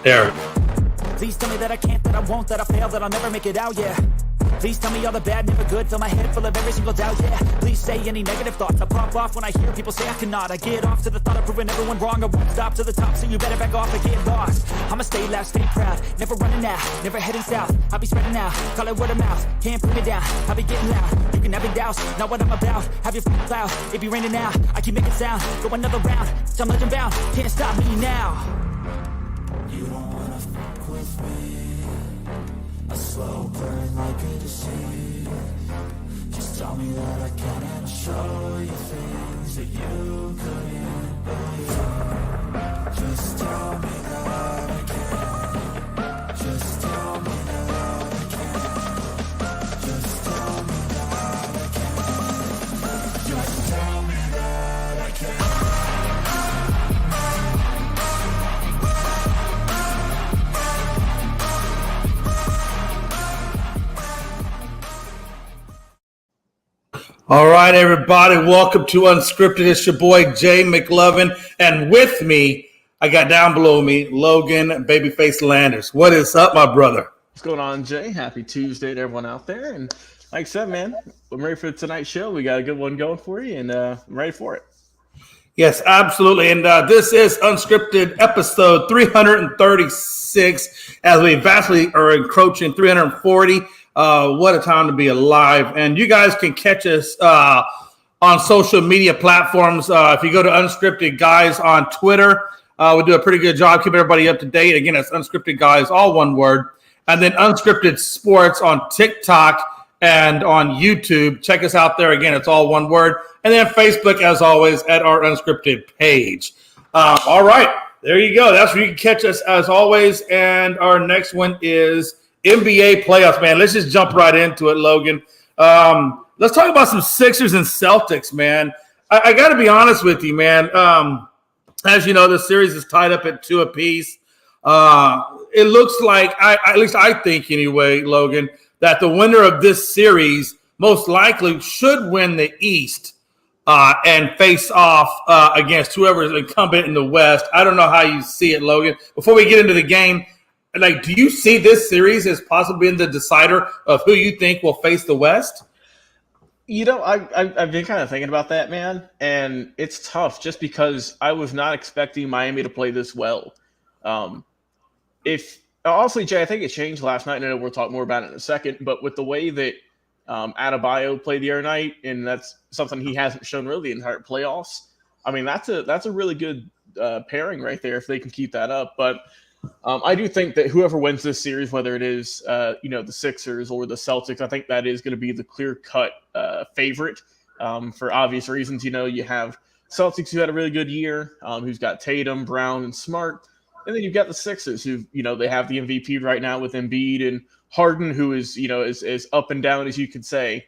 Eric. Please tell me that I can't, that I won't, that I fail, that I'll never make it out, yeah. Please tell me all the bad, never good, fill my head full of every single doubt, yeah. Please say any negative thoughts, I pop off when I hear people say I cannot. I get off to the thought of proving everyone wrong, I won't stop to the top, so you better back off and get lost. I'ma stay loud, stay proud, never running out, never heading south. I'll be spreading out, call it word of mouth, can't put me down, I'll be getting loud. You can have it douse, not what I'm about, have your f***ing cloud, it be raining now. I keep making sound, go another round, I'm legend bound, can't stop me now. You don't wanna fuck with me, a slow burn like a disease. Just tell me that I can and I'll show you things that you couldn't believe. Just tell me that I can. Just tell me that I can. Just tell me that I can. Just tell me that I can. All right, everybody, welcome to Unscripted. It's your boy, Jay McLovin, and with me, I got down below me, Logan Babyface Landers. What is up, my brother? What's going on, Jay? Happy Tuesday to everyone out there. And like I said, man, I'm ready for tonight's show. We got a good one going for you, and I'm ready for it. Yes, absolutely. And this is Unscripted episode 336, as we vastly are encroaching 340. What a time to be alive. And you guys can catch us on social media platforms. If you go to Unscripted Guys on Twitter, we do a pretty good job keeping everybody up to date. Again, it's Unscripted Guys, all one word. And then Unscripted Sports on TikTok and on YouTube. Check us out there. Again, it's all one word. And then Facebook, as always, at our Unscripted page. All right, there you go. That's where you can catch us, as always. And our next one is NBA playoffs, man. Let's just jump right into it, Logan. Let's talk about some Sixers and Celtics, man. I got to be honest with you, man. As you know, the series is tied up at 2 apiece. It looks like, at least I think anyway, Logan, that the winner of this series most likely should win the East and face off against whoever is incumbent in the West. I don't know how you see it, Logan. Before we get into the game, like, do you see this series as possibly being the decider of who you think will face the West? You know, I've been kind of thinking about that, man, and it's tough just because I was not expecting Miami to play this well. Honestly, Jay, I think it changed last night, and I know we'll talk more about it in a second, but with the way that Adebayo played the other night, and that's something he hasn't shown really the entire playoffs, I mean, that's a really good pairing right there if they can keep that up, but I do think that whoever wins this series, whether it is the Sixers or the Celtics, I think that is going to be the clear-cut favorite for obvious reasons. You know, you have Celtics who had a really good year, who's got Tatum, Brown, and Smart, and then you've got the Sixers who, they have the MVP right now with Embiid and Harden, who is, as up and down as you could say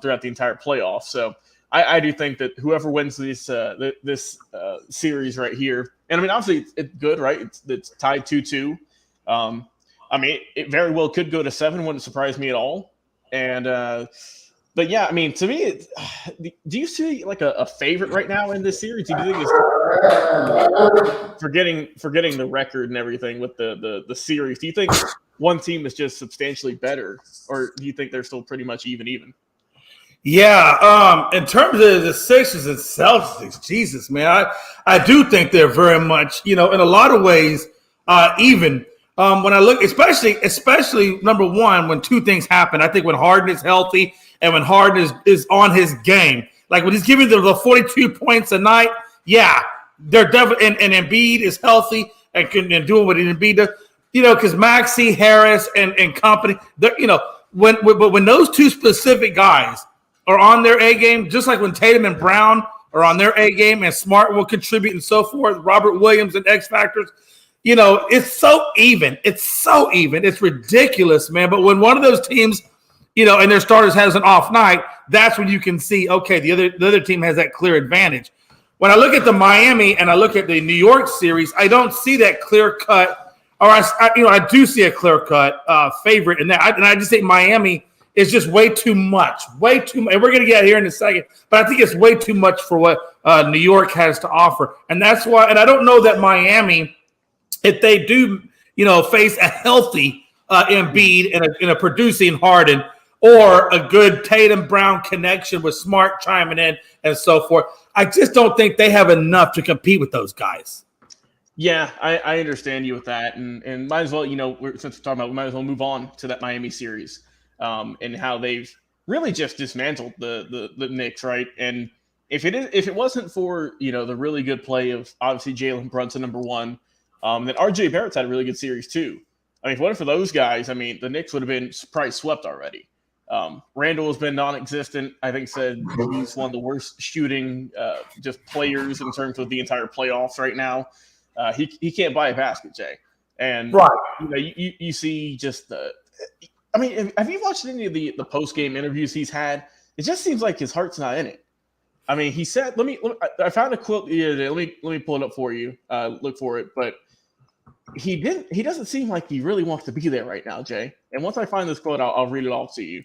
throughout the entire playoffs. So I do think that whoever wins this series right here, and I mean, obviously it's good, right? It's tied 2-2. I mean, it very well could go to 7. Wouldn't surprise me at all. And but yeah, I mean, to me, do you see like a favorite right now in this series? Do you think it's forgetting the record and everything with the series? Do you think one team is just substantially better, or do you think they're still pretty much even? Yeah, in terms of the Sixers and Celtics, Jesus, man, I do think they're very much, in a lot of ways, even. When I look, especially number one, when two things happen, I think when Harden is healthy and when Harden is on his game, like when he's giving the 42 points a night, yeah, they're definitely, and Embiid is healthy and doing what Embiid does, because Maxey, Harris, and company, when those two specific guys are on their A game, just like when Tatum and Brown are on their A game and Smart will contribute and so forth, Robert Williams and X Factors, it's so even. It's so even. It's ridiculous, man. But when one of those teams, and their starters has an off night, that's when you can see, okay, the other team has that clear advantage. When I look at the Miami and I look at the New York series, I don't see that clear cut, or I do see a clear cut favorite in that. And I just think Miami is just way too much. And we're going to get here in a second, but I think it's way too much for what New York has to offer. And that's why, and I don't know that Miami, if they do face a healthy Embiid and a producing Harden, or a good Tatum Brown connection with Smart chiming in and so forth. I just don't think they have enough to compete with those guys. Yeah, I understand you with that, and might as well, since we're talking about, we might as well move on to that Miami series, and how they've really just dismantled the Knicks, right? And if it wasn't for the really good play of obviously Jalen Brunson, number one, then RJ Barrett's had a really good series too. I mean, if it wasn't for those guys, I mean, the Knicks would have been probably swept already. Randall has been non-existent. I think said he's one of the worst shooting just players in terms of the entire playoffs right now. He can't buy a basket, Jay. And right, you see just I mean, have you watched any of the post-game interviews he's had? It just seems like his heart's not in it. I mean, he said, I found a quote the other day. Let me pull it up for you. Look for it, but he doesn't seem like he really wants to be there right now, Jay. And once I find this quote, I'll read it off to you.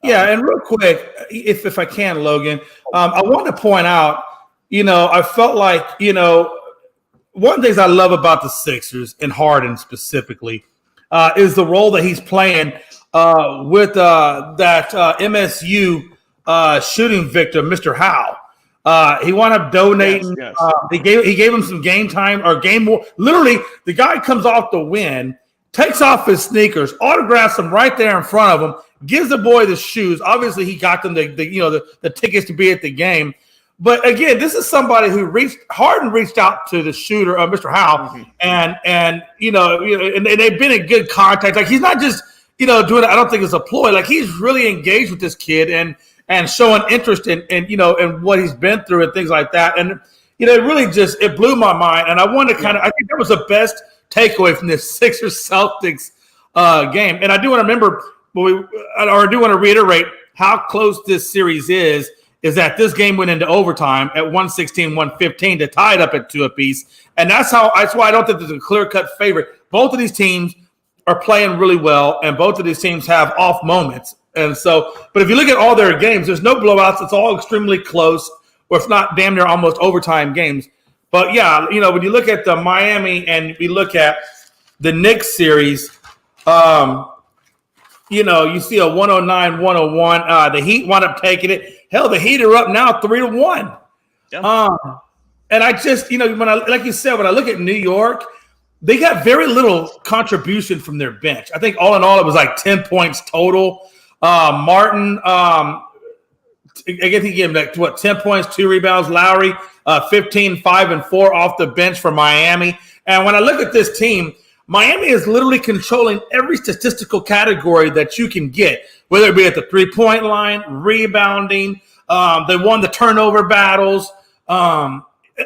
Yeah, and real quick, if I can, Logan, I want to point out, I felt like, one of the things I love about the Sixers and Harden specifically is the role that he's playing with that MSU shooting victim, Mr. Howe. He wound up donating. Yes. He gave him some game time or game. Literally, the guy comes off the win, takes off his sneakers, autographs them right there in front of him, gives the boy the shoes. Obviously, he got them the tickets to be at the game. But again, this is somebody who Harden reached out to the shooter, Mr. Howe, mm-hmm. and and they've been in good contact. Like, he's not just doing it. I don't think it's a ploy. Like, he's really engaged with this kid and showing interest in what he's been through and things like that. And it really it blew my mind. And I wanted to I think that was the best takeaway from this Sixers Celtics game. And I do want to remember, I do want to reiterate how close this series is that this game went into overtime at 116-115 to tie it up at 2 apiece. And that's why I don't think there's a clear-cut favorite. Both of these teams are playing really well, and both of these teams have off moments. And so, but if you look at all their games, there's no blowouts. It's all extremely close, or if not damn near almost overtime games. But yeah, when you look at the Miami and we look at the Knicks series, you see a 109-101. The Heat wound up taking it. Hell, the Heat are up now 3-1. Yeah. And I just, like you said, when I look at New York, they got very little contribution from their bench. I think all in all, it was like 10 points total. Martin, I guess he gave him 10 points, 2 rebounds. Lowry, 15, 5, and 4 off the bench for Miami. And when I look at this team, Miami is literally controlling every statistical category that you can get, whether it be at the 3-point line, rebounding. They won the turnover battles.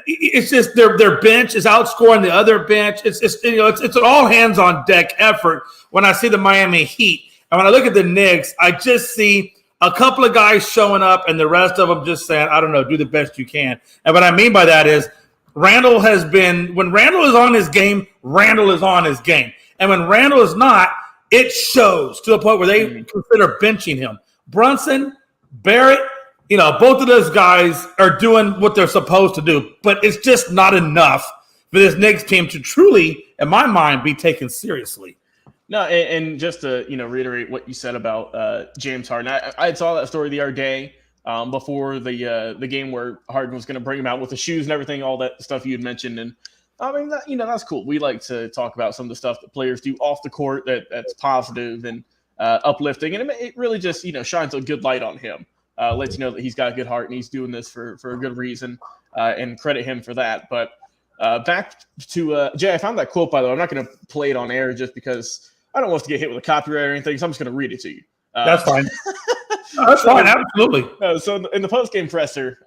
It's just their bench is outscoring the other bench. It's an all hands on deck effort when I see the Miami Heat. And when I look at the Knicks, I just see a couple of guys showing up and the rest of them just saying, I don't know, do the best you can. And what I mean by that is Randall has been – when Randall is on his game, Randall is on his game. And when Randall is not, it shows to the point where they consider benching him. Brunson, Barrett, both of those guys are doing what they're supposed to do. But it's just not enough for this Knicks team to truly, in my mind, be taken seriously. No, and just to reiterate what you said about James Harden, I saw that story the other day before the game where Harden was going to bring him out with the shoes and everything, all that stuff you had mentioned, and I mean that's cool. We like to talk about some of the stuff that players do off the court that's positive and uplifting, and it really just shines a good light on him, lets you know that he's got a good heart and he's doing this for a good reason, and credit him for that. But back to Jay, I found that quote, by the way. I'm not going to play it on air just because I don't want us to get hit with a copyright or anything, so I'm just going to read it to you. That's fine. That's fine, absolutely. So in the post-game presser,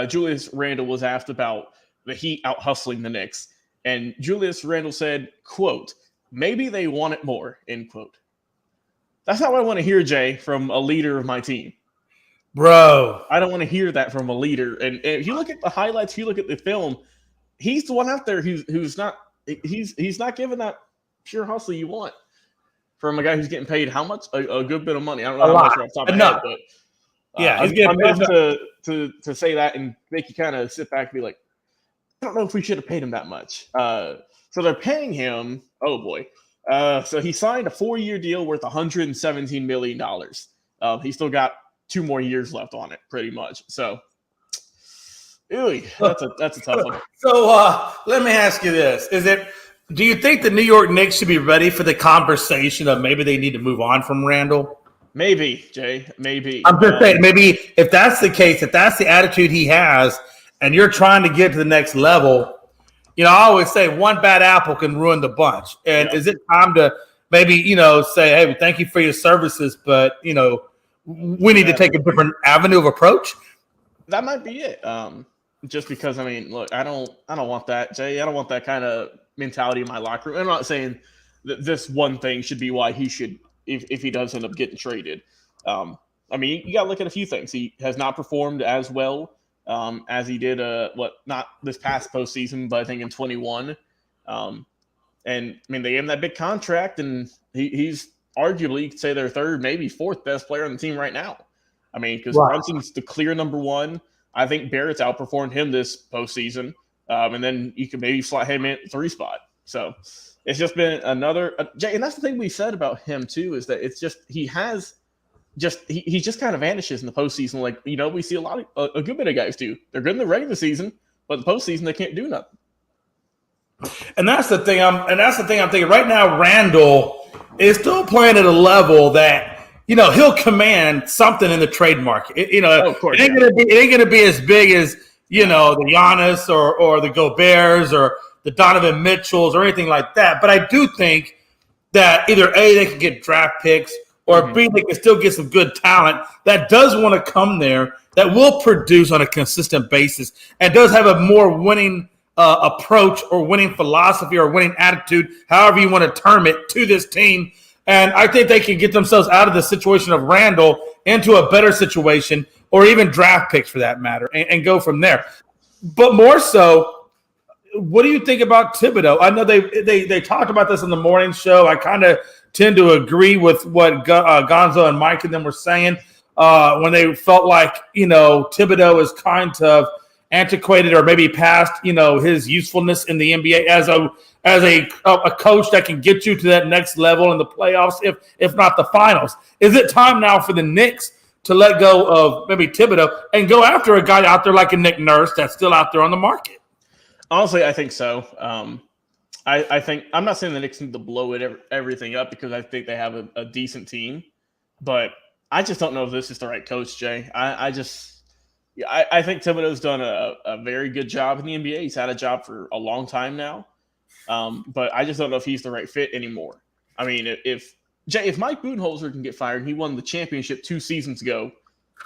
Julius Randle was asked about the Heat out-hustling the Knicks, and Julius Randle said, quote, "Maybe they want it more," end quote. That's not what I want to hear, Jay, from a leader of my team. Bro. I don't want to hear that from a leader. And if you look at the highlights, if you look at the film, he's the one out there who's not giving that pure hustle you want from a guy who's getting paid how much? A good bit of money. I don't know how much off the top of my head, but yeah, he's getting enough to say that and make you kind of sit back and be like, don't know if we should have paid him that much. So they're paying him. Oh boy. So he signed a 4-year deal worth $117 million. He's still got 2 more years left on it, pretty much. So, that's a tough one. So let me ask you this: do you think the New York Knicks should be ready for the conversation of maybe they need to move on from Randall? Maybe, Jay. Maybe. I'm just saying, maybe if that's the case, if that's the attitude he has, and you're trying to get to the next level, I always say one bad apple can ruin the bunch. And is it time to maybe, say, hey, thank you for your services, but, we need to take a different avenue of approach? That might be it. Just because, look, I don't want that, Jay. I don't want that kind of mentality in my locker room. I'm not saying that this one thing should be why he should, if he does end up getting traded. You got to look at a few things. He has not performed as well as he did, not this past postseason, but I think in 21. And they gave him that big contract, and he's arguably, you could say, their third, maybe fourth best player on the team right now. Because Brunson's the clear number one. I think Barrett's outperformed him this postseason. And then you could maybe slot him in at the 3 spot. So it's just been another Jay, and that's the thing we said about him too, is that it's just he just kind of vanishes in the postseason. Like, we see a good bit of guys do. They're good in the regular season, but the postseason they can't do nothing. And that's the thing I'm thinking right now. Randall is still playing at a level that he'll command something in the trade market. Of course, it ain't gonna be as big as the Giannis or the Goberts or the Donovan Mitchells or anything like that. But I do think that either A, they can get draft picks, or B, they can still get some good talent that does want to come there, that will produce on a consistent basis, and does have a more winning approach or winning philosophy or winning attitude, however you want to term it, to this team. And I think they can get themselves out of the situation of Randall into a better situation, or even draft picks for that matter, and go from there. But more so, what do you think about Thibodeau? I know they talked about this on the morning show. I kind of tend to agree with what Gonzo and Mike and them were saying when they felt like, Thibodeau is kind of antiquated or maybe past, his usefulness in the NBA as a coach that can get you to that next level in the playoffs, if not the finals. Is it time now for the Knicks to let go of maybe Thibodeau and go after a guy out there like a Nick Nurse that's still out there on the market? Honestly, I think so. I think I'm not saying the Knicks need to blow everything up, because I think they have a decent team, but I just don't know if this is the right coach, Jay. I think Thibodeau's done a very good job in the NBA. He's had a job for a long time now, but I just don't know if he's the right fit anymore. If Mike Budenholzer can get fired, he won the championship 2 seasons ago.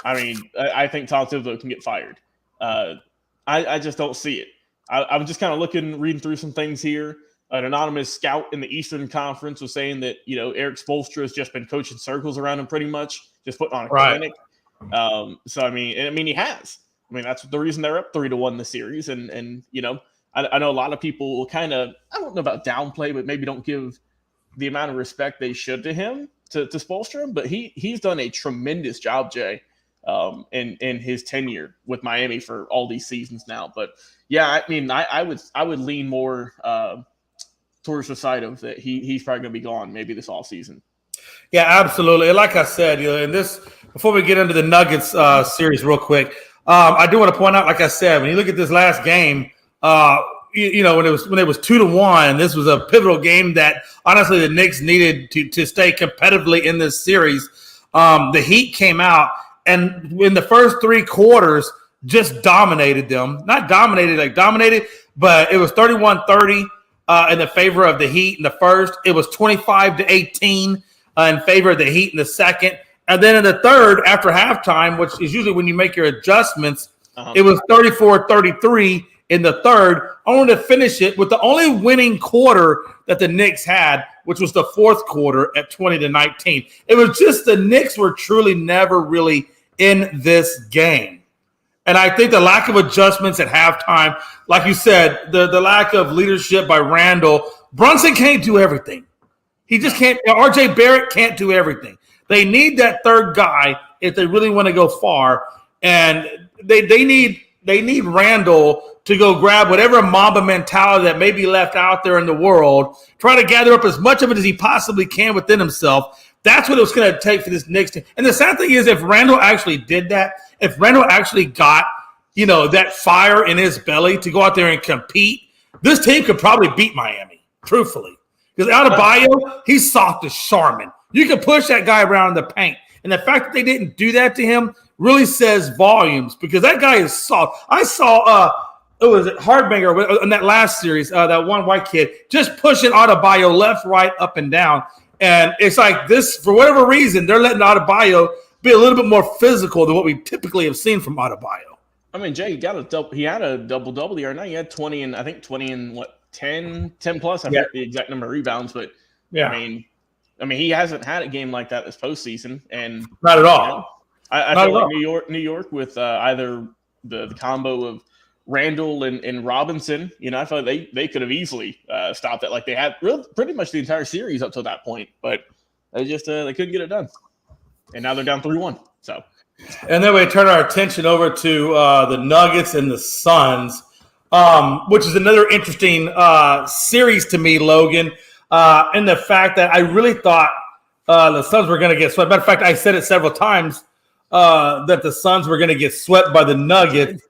I think Tom Thibodeau can get fired. I just don't see it. I'm just kind of reading through some things here. An anonymous scout in the Eastern Conference was saying that, Eric Spoelstra has just been coaching circles around him pretty much, just putting on a clinic. He has. That's the reason they're up 3-1 in the series. And I know a lot of people will kind of, I don't know about downplay, but maybe don't give the amount of respect they should to him, to Spoelstra. But he's done a tremendous job, Jay, in his tenure with Miami for all these seasons now. But yeah, I would lean more towards the side of that he's probably going to be gone maybe this off season. Yeah, absolutely. Like I said, in this, before we get into the Nuggets series real quick, I do want to point out, like I said, when you look at this last game, when it was 2-1, this was a pivotal game that honestly the Knicks needed to stay competitively in this series. The Heat came out and in the first 3 quarters just dominated them. Not dominated, but it was 31-30 in the favor of the Heat in the first. It was 25-18 in favor of the Heat in the second. And then in the third, after halftime, which is usually when you make your adjustments, it was 34-33 in the third, only to finish it with the only winning quarter that the Knicks had, which was the fourth quarter at 20-19. It was just the Knicks were truly never really in this game. And I think the lack of adjustments at halftime, like you said, the lack of leadership by Randall, Brunson can't do everything. He just can't. RJ Barrett can't do everything. They need that third guy if they really want to go far. And they need Randall to go grab whatever Mamba mentality that may be left out there in the world, try to gather up as much of it as he possibly can within himself. That's what it was going to take for this Knicks team. And the sad thing is, if Randall actually did that, if Randall actually got, that fire in his belly to go out there and compete, this team could probably beat Miami, truthfully. Because Adebayo, he's soft as Charmin. You can push that guy around the paint. And the fact that they didn't do that to him really says volumes, because that guy is soft. I saw Hardbanger in that last series, that one white kid, just pushing Adebayo left, right, up, and down. And it's like this, for whatever reason, they're letting Adebayo be a little bit more physical than what we typically have seen from Adebayo. I mean, Jay, he had a double-double the other night. He had 20 and 10 plus. I forget the exact number of rebounds, but yeah. I mean, he hasn't had a game like that this postseason, and not at all. I feel like New York with either the combo of Randall and Robinson, I feel like they could have easily stopped it, like they had pretty much the entire series up to that point, but they just they couldn't get it done, and now they're down 3-1. So, and then we turn our attention over to the Nuggets and the Suns, which is another interesting series to me, Logan. In the fact that I really thought the Suns were going to get swept. Matter of fact, I said it several times that the Suns were going to get swept by the Nuggets.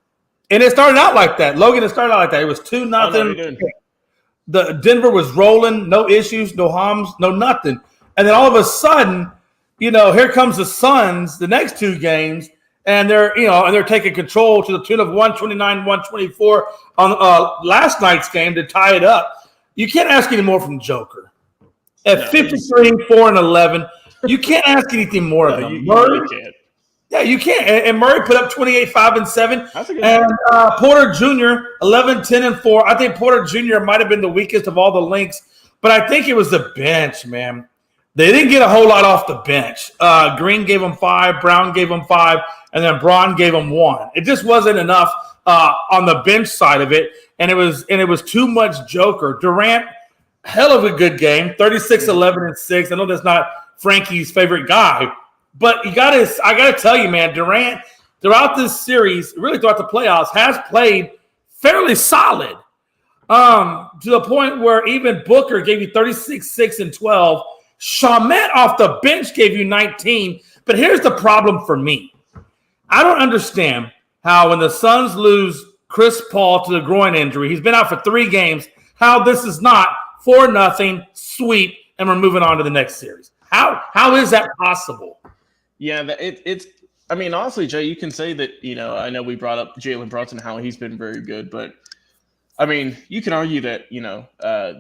And it started out like that. Logan, it started out like that. It was 2-0. The Denver was rolling, no issues, no harms, no nothing. And then all of a sudden, here comes the Suns the next two games, and they're taking control to the tune of 129-124 on last night's game to tie it up. You can't ask any more from Joker. At 53-4-11, you can't ask anything more of him. Murray, yeah, you can't. And Murray put up 28-5-7. And Porter Jr. 11-10-4. I think Porter Jr. might have been the weakest of all the links, but I think it was the bench, man. They didn't get a whole lot off the bench. Green gave them 5, Brown gave them 5, and then Braun gave them 1. It just wasn't enough on the bench side of it. And it was too much Joker. Durant, hell of a good game, 36-11-6. I know that's not Frankie's favorite guy, but I gotta tell you, man, Durant throughout this series, really throughout the playoffs, has played fairly solid. To the point where even Booker gave you 36, 6, and 12. Shamet off the bench gave you 19. But here's the problem for me. I don't understand how when the Suns lose Chris Paul to the groin injury, he's been out for 3 games, how this is not 4-0 sweep and we're moving on to the next series. How is that possible? Yeah, it's I mean, honestly, Jay, you can say that, I know we brought up Jalen Brunson, how he's been very good, but I mean, you can argue that,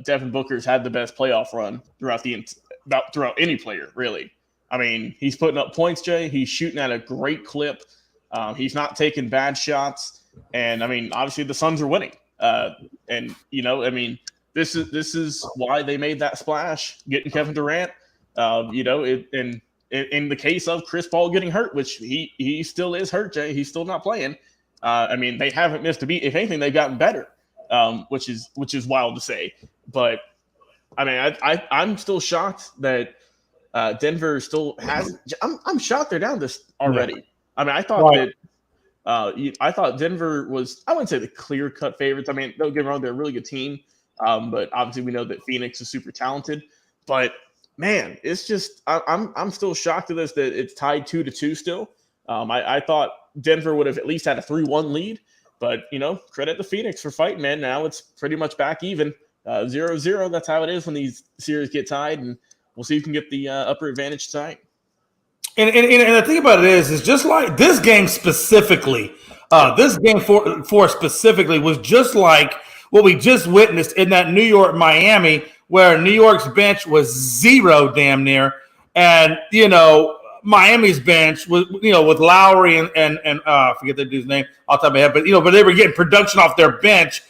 Devin Booker's had the best playoff run throughout any player, really. I mean, he's putting up points, Jay. He's shooting at a great clip. He's not taking bad shots. And I mean, obviously the Suns are winning. And I mean, this is why they made that splash, getting Kevin Durant. In the case of Chris Paul getting hurt, which he still is hurt, Jay. He's still not playing. I mean, they haven't missed a beat. If anything, they've gotten better, which is wild to say. But I mean, I'm still shocked that Denver still has. I'm shocked they're down this already. Yeah. I mean, I thought that. I thought Denver was, I wouldn't say the clear-cut favorites. I mean, don't get me wrong, they're a really good team. But obviously we know that Phoenix is super talented. But, man, it's just I'm still shocked at this that it's tied 2-2 still. I thought Denver would have at least had a 3-1 lead. But, credit to Phoenix for fighting, man. Now it's pretty much back even. 0-0, that's how it is when these series get tied. And we'll see who can get the upper advantage tonight. And the thing about it is just like this game specifically, this game four specifically was just like what we just witnessed in that New York Miami, where New York's bench was 0 damn near, and Miami's bench was with Lowry and I forget the dude's name off the top of my head, but they were getting production off their bench.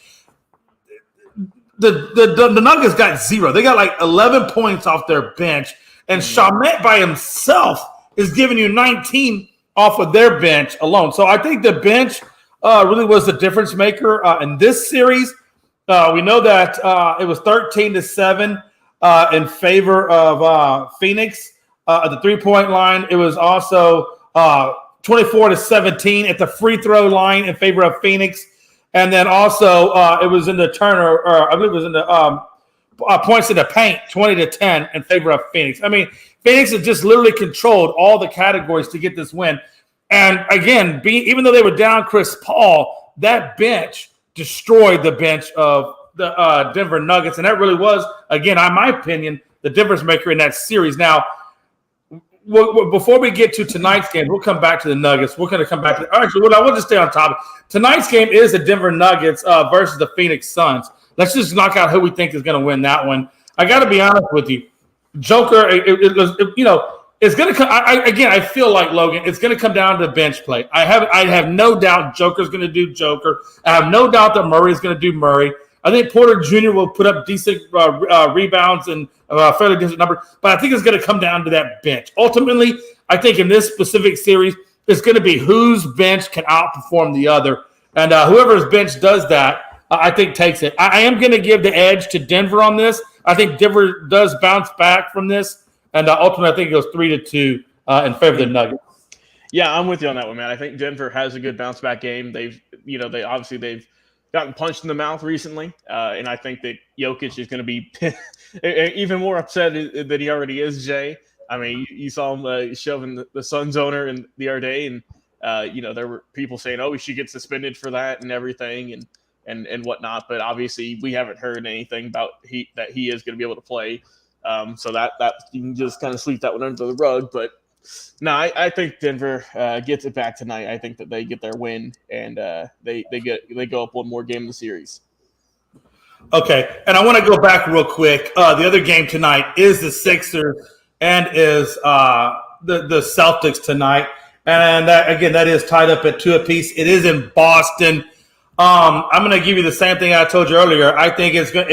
The Nuggets got 0. They got like 11 points off their bench, and Shamet by himself is giving you 19 off of their bench alone. So I think the bench really was the difference maker in this series. We know that it was 13-7 in favor of Phoenix at the 3-point line. It was also 24-17 at the free throw line in favor of Phoenix. And then also it was in the Turner, or I believe it was in the points in the paint, 20-10 in favor of Phoenix. I mean, Phoenix has just literally controlled all the categories to get this win. And again, even though they were down Chris Paul, that bench destroyed the bench of the Denver Nuggets. And that really was, again, in my opinion, the difference maker in that series. Now, before we get to tonight's game, we'll come back to the Nuggets. We're going to come back to – actually, I want to stay on top. Tonight's game is the Denver Nuggets versus the Phoenix Suns. Let's just knock out who we think is going to win that one. I got to be honest with you. Joker, it's going to come – I feel like, Logan, it's going to come down to bench play. I have no doubt Joker's going to do Joker. I have no doubt that Murray's going to do Murray. I think Porter Jr. will put up decent rebounds and fairly decent numbers, but I think it's going to come down to that bench. Ultimately, I think in this specific series, it's going to be whose bench can outperform the other. And whoever's bench does that, I think takes it. I am going to give the edge to Denver on this. I think Denver does bounce back from this, and ultimately I think it goes 3-2 in favor of the Nuggets. Yeah, I'm with you on that one, man. I think Denver has a good bounce back game. They've gotten punched in the mouth recently, and I think that Jokic is going to be even more upset than he already is, Jay. I mean, you saw him shoving the Suns owner in the other day, and there were people saying, "Oh, he should get suspended for that and everything," and whatnot. But obviously, we haven't heard anything about that he is going to be able to play. So that you can just kind of sweep that one under the rug. But no, I think Denver gets it back tonight. I think that they get their win, and they go up one more game in the series. Okay, and I want to go back real quick. The other game tonight is the Sixers and is the Celtics tonight, and that is tied up at 2 apiece. It is in Boston. I'm going to give you the same thing I told you earlier. I think it's going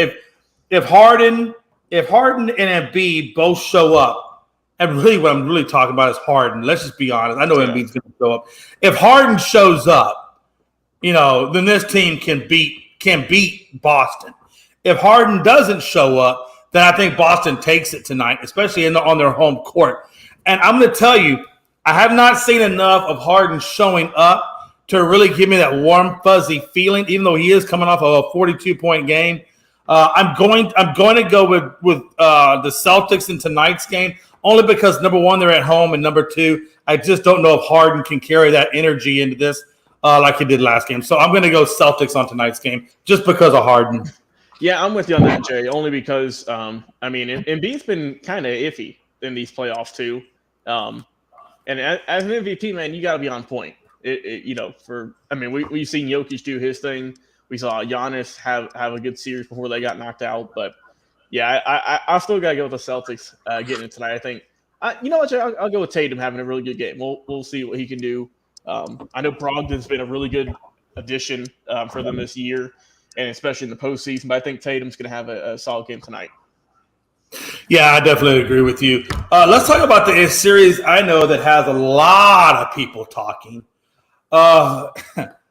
if Harden and Embiid both show up. And really what I'm really talking about is Harden. Let's just be honest. I know Embiid's going to show up. If Harden shows up, then this team can beat Boston. If Harden doesn't show up, then I think Boston takes it tonight, especially on their home court. And I'm going to tell you, I have not seen enough of Harden showing up to really give me that warm, fuzzy feeling, even though he is coming off of a 42-point game. I'm going to go with the Celtics in tonight's game. Only because, number one, they're at home, and number two, I just don't know if Harden can carry that energy into this like he did last game. So I'm going to go Celtics on tonight's game just because of Harden. Yeah, I'm with you on that, Jay, only because, Embiid's been kind of iffy in these playoffs too. And as an MVP, man, you got to be on point. We've seen Jokic do his thing. We saw Giannis have a good series before they got knocked out, but yeah, I still got to go with the Celtics getting it tonight. I think, you know what, Jay? I'll go with Tatum having a really good game. We'll see what he can do. I know Brogdon's been a really good addition for them this year, and especially in the postseason. But I think Tatum's going to have a solid game tonight. Yeah, I definitely agree with you. Let's talk about the series I know that has a lot of people talking. A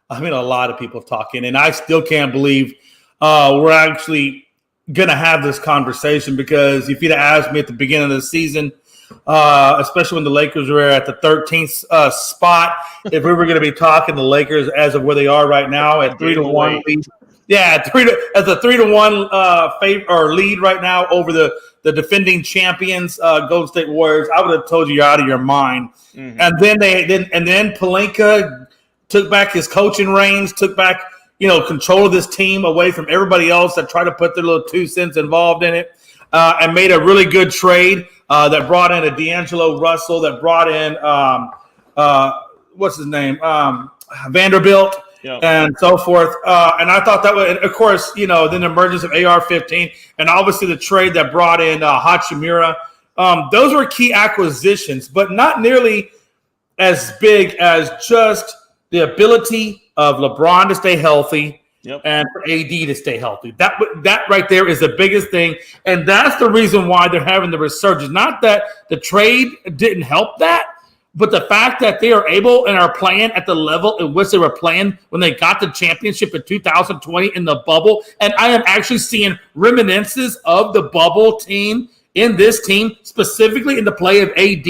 lot of people talking, and I still can't believe we're actually going to have this conversation, because if you'd have asked me at the beginning of the season, especially when the Lakers were at the 13th spot, if we were going to be talking the Lakers as of where they are right now at 3-1 lead. Yeah, as a 3-1 lead right now over the defending champions, Golden State Warriors, I would have told you you're out of your mind. Mm-hmm. And then Pelinka took back his coaching reins, took back control of this team away from everybody else that tried to put their little 2 cents involved in it, and made a really good trade that brought in a D'Angelo Russell, that brought in what's his name, Vanderbilt, and so forth. And I thought that was, of course, then the emergence of AR-15, and obviously the trade that brought in Hachimura. Those were key acquisitions, but not nearly as big as just the ability of LeBron to stay healthy, and for AD to stay healthy. That right there is the biggest thing, and that's the reason why they're having the resurgence. Not that the trade didn't help that, but the fact that they are able and are playing at the level in which they were playing when they got the championship in 2020 in the bubble. And I am actually seeing reminiscences of the bubble team in this team, specifically in the play of AD.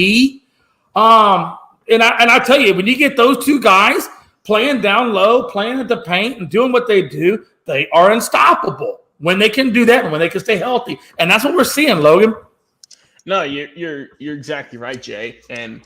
And I tell you, when you get those two guys playing down low, playing at the paint, and doing what they do, they are unstoppable when they can do that and when they can stay healthy. And that's what we're seeing, Logan. No, you're exactly right, Jay. And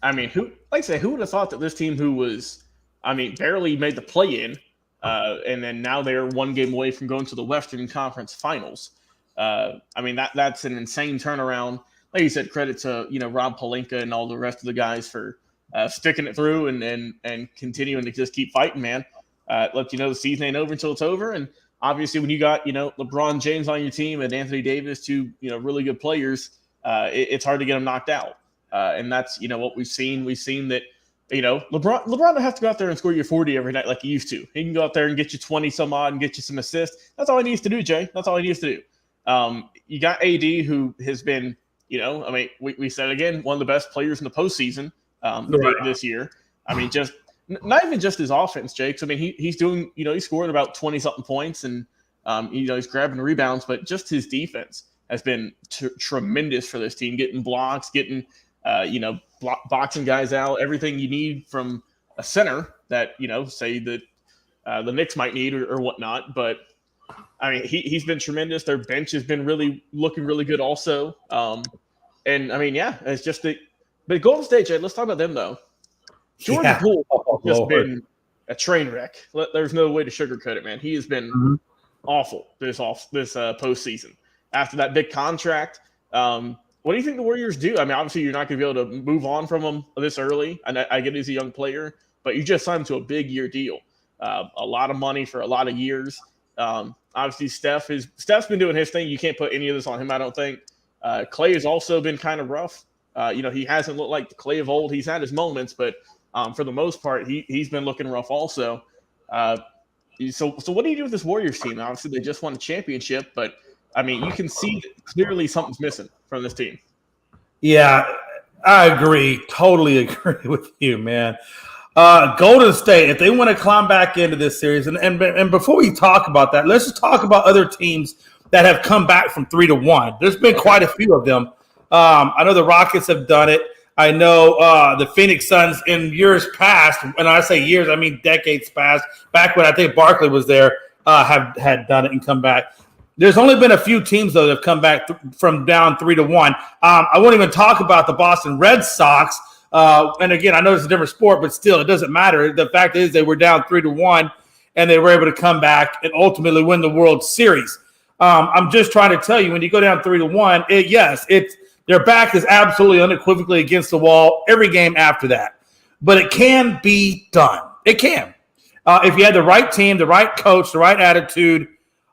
I mean, who would have thought that this team, who was, barely made the play-in, and then now they're one game away from going to the Western Conference Finals. That's an insane turnaround. Like you said, credit to Rob Pelinka and all the rest of the guys for sticking it through and continuing to just keep fighting, man. Let you know the season ain't over until it's over. And obviously, when you got LeBron James on your team and Anthony Davis, two really good players, it's hard to get them knocked out. And that's what we've seen. We've seen that LeBron don't have to go out there and score you 40 every night like he used to. He can go out there and get you 20 some odd and get you some assists. That's all he needs to do, Jay. That's all he needs to do. You got AD, who has been, we said again, one of the best players in the postseason this year. Just not even just his offense, Jake. He's doing, he's scoring about 20 something points and he's grabbing rebounds, but just his defense has been tremendous for this team, getting blocks, getting boxing guys out, everything you need from a center that, say that the Knicks might need or whatnot. But he's been tremendous. Their bench has been looking really good also. It's just but Golden State, Jay, let's talk about them though. Jordan Poole has just been a train wreck. There's no way to sugarcoat it, man. He has been awful this postseason. After that big contract, what do you think the Warriors do? Obviously you're not going to be able to move on from him this early. And I get he's a young player, but you just signed him to a big year deal. A lot of money for a lot of years. Obviously Steph's been doing his thing. You can't put any of this on him, I don't think. Clay has also been kind of rough. He hasn't looked like the Clay of old. He's had his moments, but for the most part, he's been looking rough also. So what do you do with this Warriors team? Obviously, they just won a championship, but you can see that clearly something's missing from this team. Yeah, I agree. Totally agree with you, man. Golden State, if they want to climb back into this series, and before we talk about that, let's just talk about other teams that have come back from 3-1. There's been quite a few of them. I know the Rockets have done it. I know the Phoenix Suns in years past, when I say years, I mean decades past, back when I think Barkley was there, had done it and come back. There's only been a few teams, though, that have come back from down 3-1. I won't even talk about the Boston Red Sox. And again, I know it's a different sport, but still, it doesn't matter. The fact is they were down 3-1, and they were able to come back and ultimately win the World Series. I'm just trying to tell you, when you go down 3-1, their back is absolutely unequivocally against the wall every game after that. But it can be done. It can. If you had the right team, the right coach, the right attitude,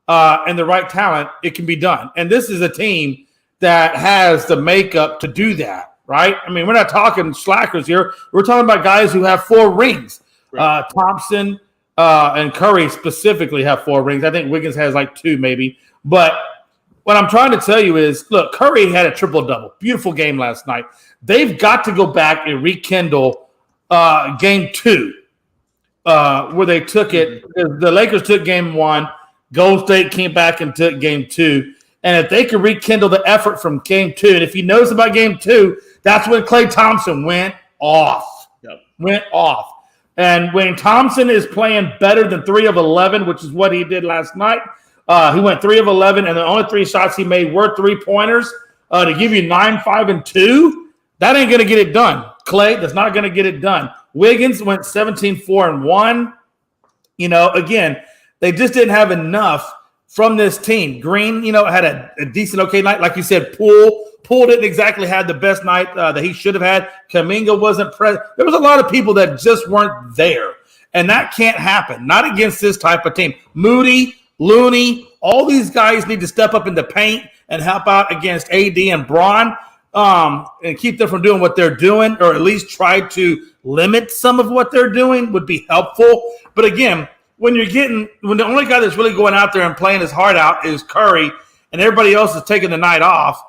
and the right talent, it can be done. And this is a team that has the makeup to do that, right? We're not talking slackers here. We're talking about guys who have 4 rings. Right. Thompson and Curry specifically have 4 rings. I think Wiggins has like 2 maybe. But what I'm trying to tell you is, look, Curry had a triple-double. Beautiful game last night. They've got to go back and rekindle game 2 where they took it. The Lakers took game 1. Golden State came back and took game 2. And if they could rekindle the effort from game 2, and if he knows about game 2, that's when Klay Thompson went off. Yep. Went off. And when Thompson is playing better than 3 of 11, which is what he did last night, he went 3 of 11, and the only 3 shots he made were 3-pointers. To give you 9, 5, and 2, that ain't going to get it done. Klay, that's not going to get it done. Wiggins went 17, 4, and 1. Again, they just didn't have enough from this team. Green, had a decent, okay night. Like you said, Poole didn't exactly have the best night that he should have had. Kuminga wasn't present. There was a lot of people that just weren't there. And that can't happen. Not against this type of team. Moody, Looney, all these guys need to step up in the paint and help out against AD and Braun and keep them from doing what they're doing, or at least try to limit some of what they're doing would be helpful. But again, when the only guy that's really going out there and playing his heart out is Curry, and everybody else is taking the night off,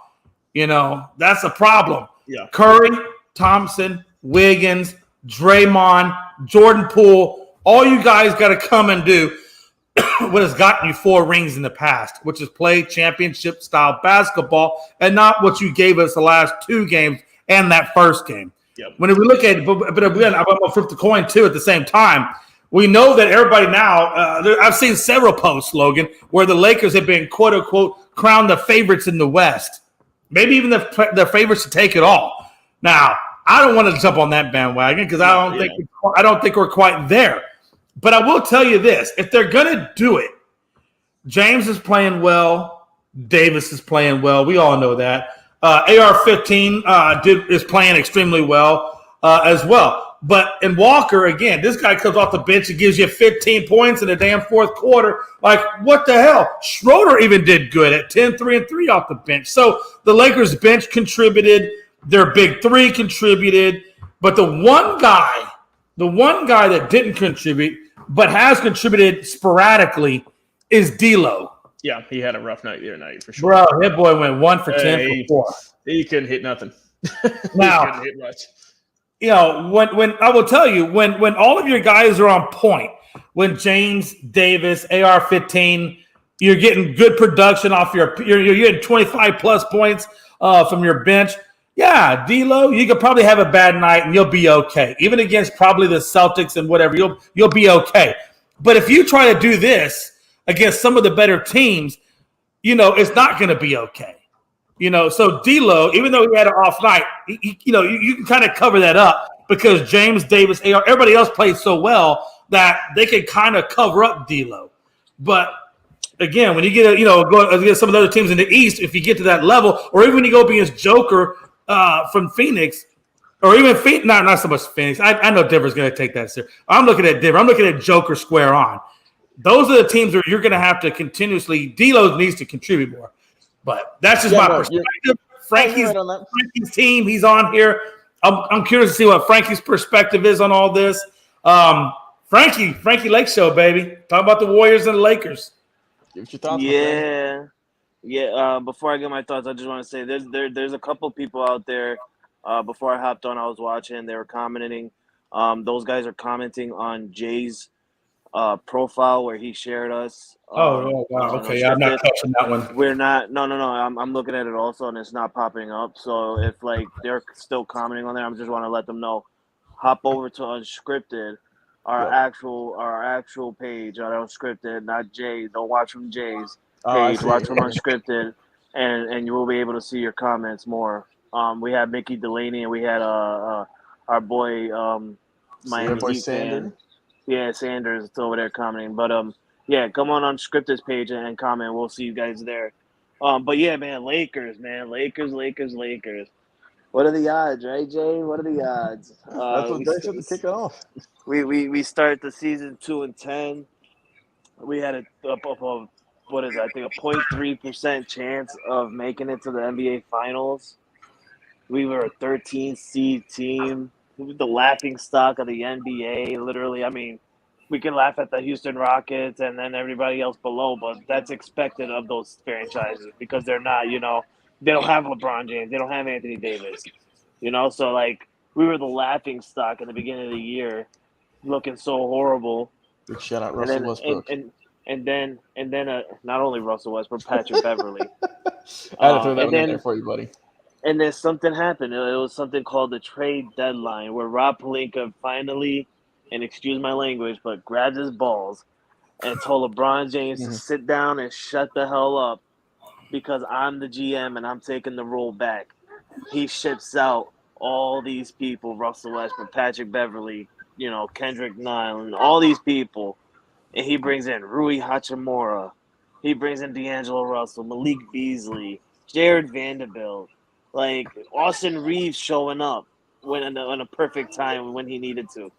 that's a problem. Yeah. Curry, Thompson, Wiggins, Draymond, Jordan Poole, all you guys got to come and do what has gotten you 4 rings in the past, which is play championship-style basketball, and not what you gave us the last 2 games and that first game. Yep. When we look at it, but again, I'm going to flip the coin too at the same time. We know that everybody now, I've seen several posts, Logan, where the Lakers have been, quote unquote, crowned the favorites in the West. Maybe even the favorites to take it all. Now, I don't want to jump on that bandwagon because I don't think we're quite there. But I will tell you this: if they're going to do it, James is playing well. Davis is playing well. We all know that. AR-15 is playing extremely well as well. But in Walker, again, this guy comes off the bench and gives you 15 points in the damn fourth quarter. Like, what the hell? Schroeder even did good at 10, 3, and 3 off the bench. So the Lakers bench contributed. Their big three contributed. But the one guy that didn't contribute but has contributed sporadically is D'Lo. Yeah, he had a rough night the other night for sure. Bro, that boy went 1 for 10 for 4. He couldn't hit nothing. Now, he couldn't hit much. You know, when I will tell you, when all of your guys are on point, when James, Davis, AR-15, you're getting good production off you're getting 25 plus points from your bench. Yeah, D'Lo, you could probably have a bad night and you'll be okay. Even against probably the Celtics and whatever, you'll be okay. But if you try to do this against some of the better teams, you know, it's not going to be okay. You know, so D'Lo, even though he had an off night, you can kind of cover that up because James, Davis, AR, everybody else plays so well that they can kind of cover up D'Lo. But again, when you get go against some of the other teams in the East, if you get to that level, or even when you go against Joker from Phoenix, or even not so much Phoenix. I know Denver's going to take that serious. I'm looking at Denver. I'm looking at Joker square on. Those are the teams where you're going to have to continuously. D'Lo needs to contribute more. But that's just my perspective. Frankie's team, he's on here. I'm curious to see what Frankie's perspective is on all this. Frankie Lake Show, baby. Talk about the Warriors and the Lakers. Give us your thoughts. Yeah. Before I get my thoughts, I just want to say there's a couple people out there. Before I hopped on, I was watching. They were commenting. Those guys are commenting on Jay's profile where he shared us. Wow. Okay, I'm not touching that one. We're not. No. I'm looking at it also, and it's not popping up. So if they're still commenting on there, I just want to let them know. Hop over to Unscripted, our actual page on Unscripted, not Jay. Don't watch from Jay's page. Watch from Unscripted, and you will be able to see your comments more. We had Mickey Delaney, and we had our boy Miami Heat fan. Yeah, Sanders is over there commenting. But come on Unscripted's page and comment. We'll see you guys there. But yeah, man, Lakers. What are the odds, right, Jay? What are the odds? That's what they should kick it off. We start the season 2-10. We had a 0.3% chance of making it to the NBA Finals. We were a 13th seed team. We were the laughing stock of the NBA. Literally, I mean, we can laugh at the Houston Rockets and then everybody else below, but that's expected of those franchises because they're not, they don't have LeBron James. They don't have Anthony Davis, So, we were the laughing stock in the beginning of the year, looking so horrible. Big shout out Russell Westbrook. And then not only Russell Westbrook, Patrick Beverly. I had to throw that one in there for you, buddy. And then something happened. It was something called the trade deadline where Rob Pelinka finally, and excuse my language, but grabbed his balls and told LeBron James to sit down and shut the hell up because I'm the GM and I'm taking the role back. He ships out all these people, Russell Westbrook, Patrick Beverly, Kendrick Nunn, all these people. And he brings in Rui Hachimura. He brings in D'Angelo Russell, Malik Beasley, Jared Vanderbilt. Austin Reeves showing up on a perfect time when he needed to.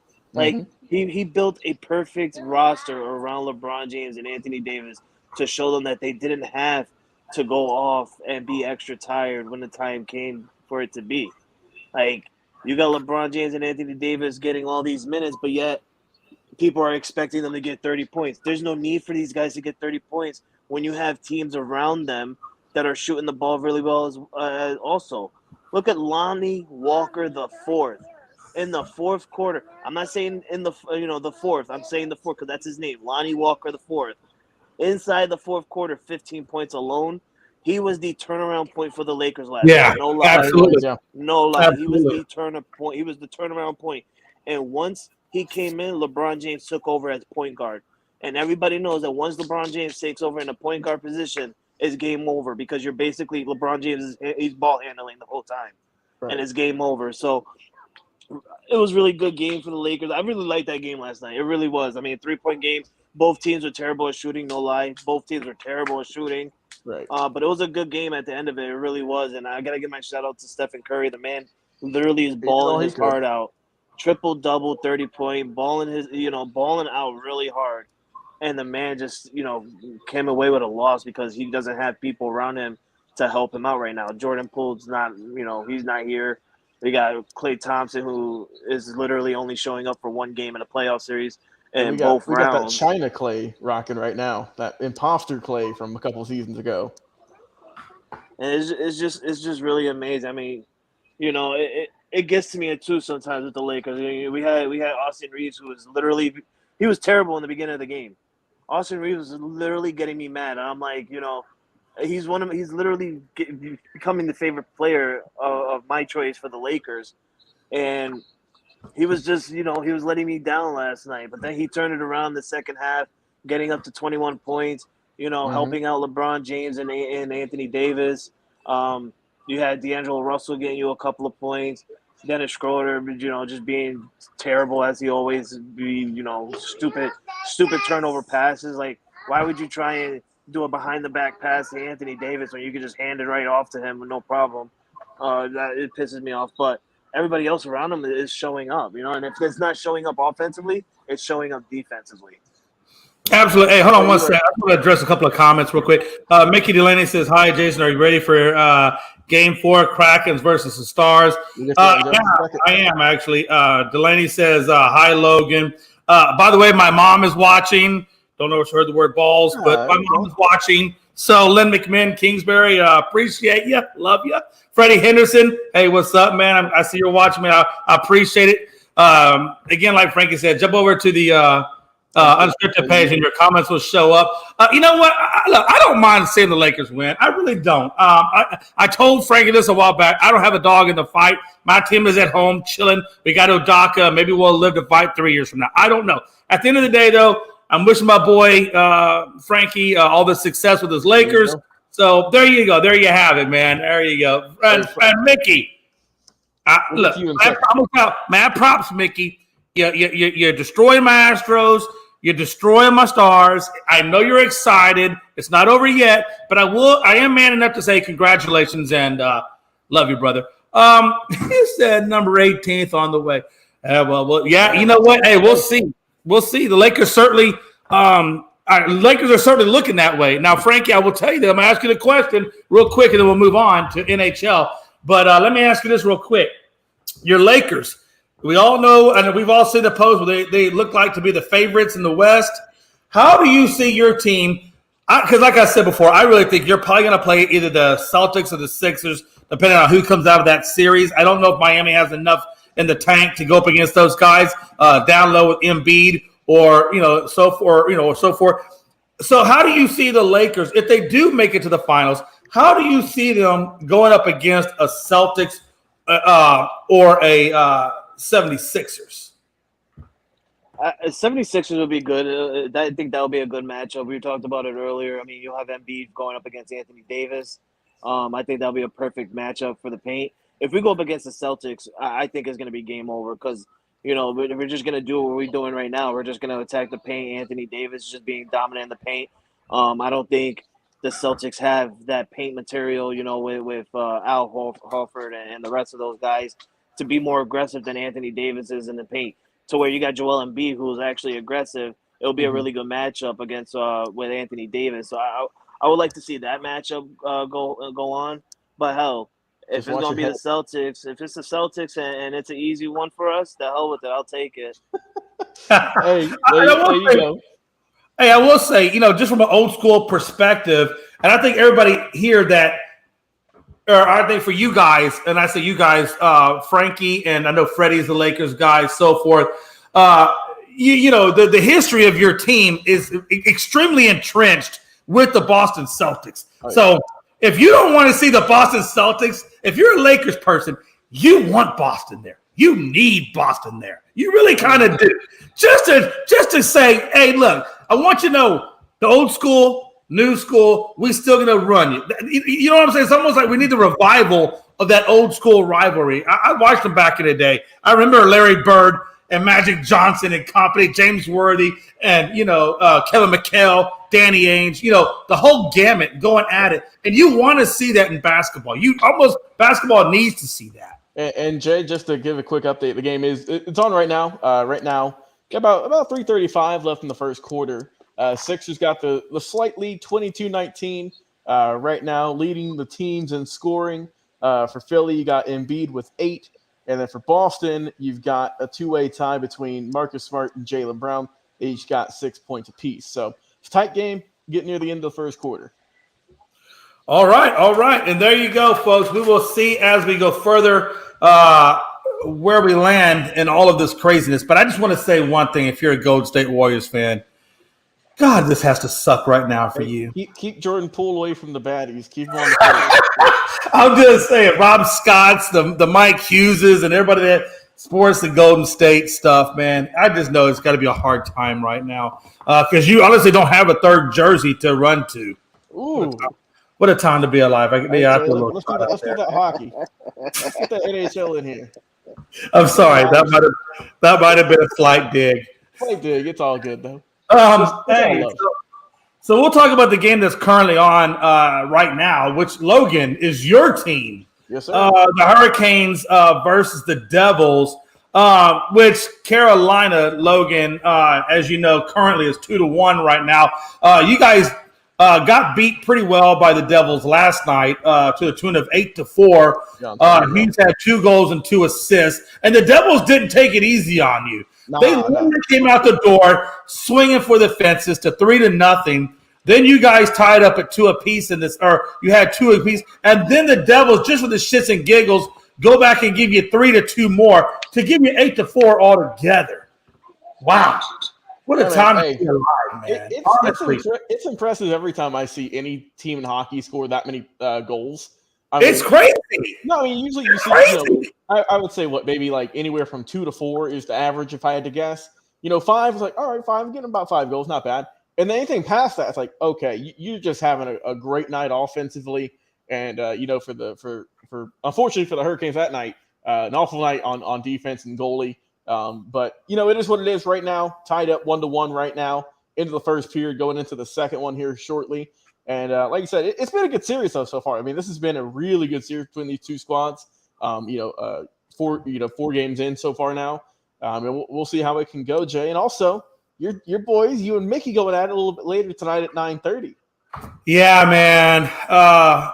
He built a perfect roster around LeBron James and Anthony Davis to show them that they didn't have to go off and be extra tired when the time came for it to be. You got LeBron James and Anthony Davis getting all these minutes, but yet people are expecting them to get 30 points. There's no need for these guys to get 30 points when you have teams around them that are shooting the ball really well as also. Look at Lonnie Walker the fourth in the fourth quarter. I'm not saying in the fourth. I'm saying the fourth because that's his name, Lonnie Walker the fourth. Inside the fourth quarter, 15 points alone. he was the turnaround point for the Lakers last Yeah, night. No lie. absolutely. Yeah. No lie. Absolutely. He was the turn point. He was the turnaround point. And once he came in, LeBron James took over as point guard. And everybody knows that once LeBron James takes over in the point guard position, it's game over because you're basically LeBron James he's ball handling the whole time. Right. And it's game over. So it was a really good game for the Lakers. I really liked that game last night. It really was. I mean, 3-point game. Both teams were terrible at shooting, no lie. Both teams were terrible at shooting. Right. But it was a good game at the end of it. It really was. And I got to give my shout out to Stephen Curry. The man literally is balling his heart out. Triple-double, 30-point, balling out really hard. And the man just, came away with a loss because he doesn't have people around him to help him out right now. Jordan Poole's not, he's not here. We got Klay Thompson, who is literally only showing up for one game in a playoff series in both rounds. We got that China Klay rocking right now, that imposter Klay from a couple seasons ago. And it's just really amazing. I mean, it gets to me too sometimes with the Lakers. We had Austin Reeves, who was literally he was terrible in the beginning of the game. Austin Reeves was literally getting me mad. I'm like, he's literally becoming the favorite player of my choice for the Lakers, and he was just he was letting me down last night. But then he turned it around the second half, getting up to 21 points. Helping out LeBron James and Anthony Davis. You had D'Angelo Russell getting you a couple of points. Dennis Schroeder, just being terrible as he always be. Stupid turnover passes. Like, why would you try and do a behind-the-back pass to Anthony Davis when you could just hand it right off to him with no problem? It pisses me off. But everybody else around him is showing up, and if it's not showing up offensively, it's showing up defensively. Absolutely. Hey, hold on one second. I want to address a couple of comments real quick. Mickey Delaney says, "Hi, Jason. Are you ready for Game 4, Krakens versus the Stars?" Yeah, I am actually. Delaney says, "Hi, Logan." By the way, my mom is watching. Don't know if she heard the word balls, but my mom is watching. So, Lynn McMinn, Kingsbury, appreciate you. Love you. Freddie Henderson, hey, what's up, man? I see you're watching me. I appreciate it. Again, like Frankie said, jump over to the Unscripted page and your comments will show up. You know what? I don't mind seeing the Lakers win. I really don't. I told Frankie this a while back. I don't have a dog in the fight. My team is at home chilling. We got Odaka. Maybe we'll live to fight 3 years from now. I don't know. At the end of the day, though, I'm wishing my boy Frankie all the success with his Lakers. So there you go. There you have it, man. There you go. And Mickey, look, mad props, Mickey. You're destroying my Astros. You're destroying my Stars. I know you're excited. It's not over yet, but I am man enough to say congratulations and love you, brother. He said number 18th on the way. Well, yeah. You know what? Hey, we'll see. We'll see. The Lakers certainly. Lakers are certainly looking that way. Now, Frankie, I will tell you that I'm going to ask you the question real quick, and then we'll move on to NHL. But let me ask you this real quick. Your Lakers. We all know, and we've all seen the post where they look like to be the favorites in the West. How do you see your team? Because like I said before, I really think you're probably going to play either the Celtics or the Sixers, depending on who comes out of that series. I don't know if Miami has enough in the tank to go up against those guys down low with Embiid or so forth. So how do you see the Lakers if they do make it to the finals? How do you see them going up against a Celtics or a 76ers? 76ers would be good. I think that would be a good matchup. We talked about it earlier. I mean, you'll have Embiid going up against Anthony Davis. I think that'll be a perfect matchup for the paint. If we go up against the Celtics, I think it's going to be game over because, we're just going to do what we're doing right now. We're just going to attack the paint. Anthony Davis just being dominant in the paint. I don't think the Celtics have that paint material, with Al Horford and the rest of those guys to be more aggressive than Anthony Davis is in the paint. To where you got Joel Embiid, who's actually aggressive, it'll be a really good matchup against with Anthony Davis. So I would like to see that matchup go on. But hell, if it's gonna be the Celtics, if it's the Celtics and it's an easy one for us, the hell with it. I'll take it. There you go. Hey, I will say, just from an old school perspective, and I think everybody here or I think for you guys, and I say you guys, Frankie, and I know Freddie's the Lakers guy, so forth. The history of your team is extremely entrenched with the Boston Celtics. So If you don't want to see the Boston Celtics, if you're a Lakers person, you want Boston there. You need Boston there. You really kind of do. Just to say, hey, look, I want you to know the old school, new school, we still going to run you. You know what I'm saying? It's almost like we need the revival of that old school rivalry. I watched them back in the day. I remember Larry Bird and Magic Johnson and company, James Worthy and, Kevin McHale, Danny Ainge, the whole gamut going at it. And you want to see that in basketball. Basketball needs to see that. And Jay, just to give a quick update, the game it's on right now. About 3:35 left in the first quarter. Sixers got the slight lead, 22-19. Right now, leading the teams in scoring. For Philly, you got Embiid with 8. And then for Boston, you've got a two-way tie between Marcus Smart and Jaylen Brown. They each got 6 points apiece. So it's a tight game, getting near the end of the first quarter. All right. And there you go, folks. We will see as we go further where we land in all of this craziness. But I just want to say one thing. If you're a Golden State Warriors fan, God, this has to suck right now for you. Keep Jordan Poole away from the baddies. Keep him on the court. I'm just saying, Rob Scott's, the Mike Hugheses, and everybody that sports the Golden State stuff, man. I just know it's got to be a hard time right now because you honestly don't have a third jersey to run to. Ooh. What a time to be alive. Let's do that hockey. Let's get the NHL in here. I'm sorry. That might have been a slight dig. Slight dig. It's all good, though. So we'll talk about the game that's currently on right now, which, Logan, is your team. Yes, sir. The Hurricanes versus the Devils, which Carolina, Logan, as you know, currently is 2-1 right now. You guys got beat pretty well by the Devils last night to the tune of 8-4. He's had 2 goals and 2 assists, and the Devils didn't take it easy on you. They came out the door swinging for the fences to 3-0. Then you guys tied up at 2 apiece in this, or you had 2 apiece, and then the Devils, just with the shits and giggles, go back and give you 3-2 more to give you 8-4 altogether. Wow. What a time to be alive, man. It's impressive every time I see any team in hockey score that many goals. It's crazy. No, I mean, usually you see, I would say maybe like anywhere from 2 to 4 is the average if I had to guess. 5 is like, all right, 5, I'm getting about 5 goals, not bad. And then anything past that, it's like, okay, you're just having a great night offensively. And, for unfortunately for the Hurricanes that night, an awful night on defense and goalie. But it is what it is right now. Tied up 1-1 right now into the first period, going into the second one here shortly. And like you said, it's been a good series though so far. I mean, this has been a really good series between these two squads. 4 games in so far now. And we'll see how it can go, Jay. And also, your boys, you and Mickey, going at it a little bit later tonight at 9:30. Yeah, man.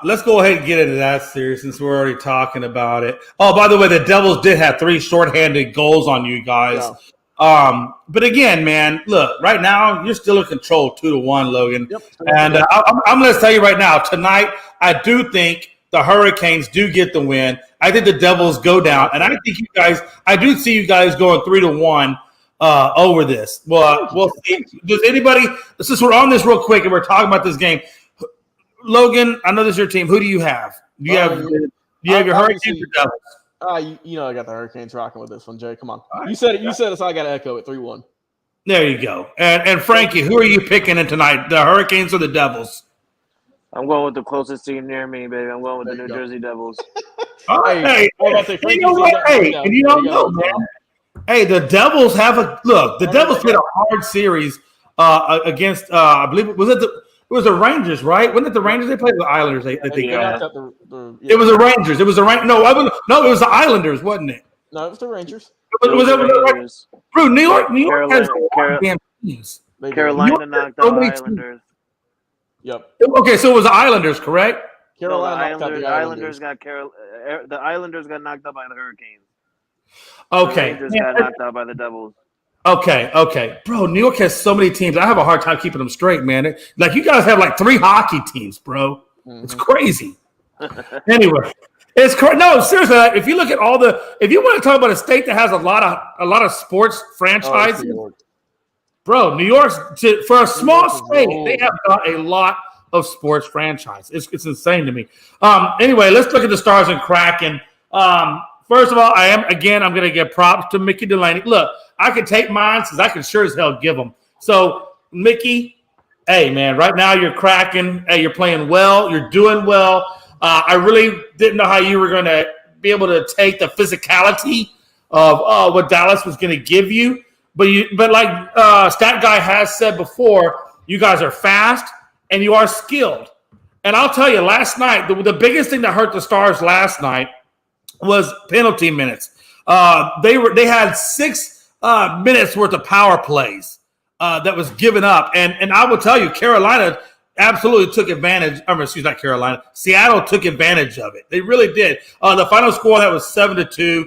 Let's go ahead and get into that series since we're already talking about it. Oh, by the way, the Devils did have 3 shorthanded goals on you guys. Yeah. But again, man, look, right now you're still in control 2-1, Logan. Yep. And I'm going to tell you right now, tonight I do think the Hurricanes do get the win. I think the Devils go down, and I do see you guys going 3-1. Over this. Well, we'll see. Does anybody, since we're on this real quick and we're talking about this game, Logan, I know this is your team. Who do you have? Do you have your Hurricanes or Devils? I got the Hurricanes rocking with this one, Jay. Come on. Right. You said it, so I got to echo it 3-1. There you go. And Frankie, who are you picking in tonight? The Hurricanes or the Devils? I'm going with the closest team near me, baby. I'm going with the New Jersey Devils. All right. Hey, you know what? Hey, and you don't know, man. Hey, the Devils the Devils played a hard series against I believe it was the Rangers, right? Wasn't it the Rangers they played? The Islanders. It was the Rangers. It was the it was the Islanders, wasn't it? No, it was the Rangers. Was the Rangers? Bro, New York has damn teams. Carolina knocked out the Islanders. Yep. Okay, so it was the Islanders, correct? Carolina the Islanders got knocked out by the Hurricanes. Okay. The Rangers got knocked out by the Devils. Okay. Bro, New York has so many teams. I have a hard time keeping them straight, man. Like, you guys have like 3 hockey teams, bro. Mm-hmm. It's crazy. Anyway, it's no, seriously. If you look at if you want to talk about a state that has a lot of sports franchises, bro, New York's for a small state, they have got a lot of sports franchise. It's insane to me. Anyway, let's look at the Stars and Kraken. First of all, I'm going to give props to Mickey Delaney. Look, I can take mine because I can sure as hell give them. So, Mickey, hey, man, right now you're cracking. Hey, you're playing well. You're doing well. I really didn't know how you were going to be able to take the physicality of what Dallas was going to give you. But like Stat Guy has said before, you guys are fast and you are skilled. And I'll tell you, last night, the biggest thing that hurt the Stars last night was penalty minutes. They had 6 minutes worth of power plays that was given up. And I will tell you, Carolina absolutely took advantage. Not Carolina. Seattle took advantage of it. They really did. The final score that was 7-2.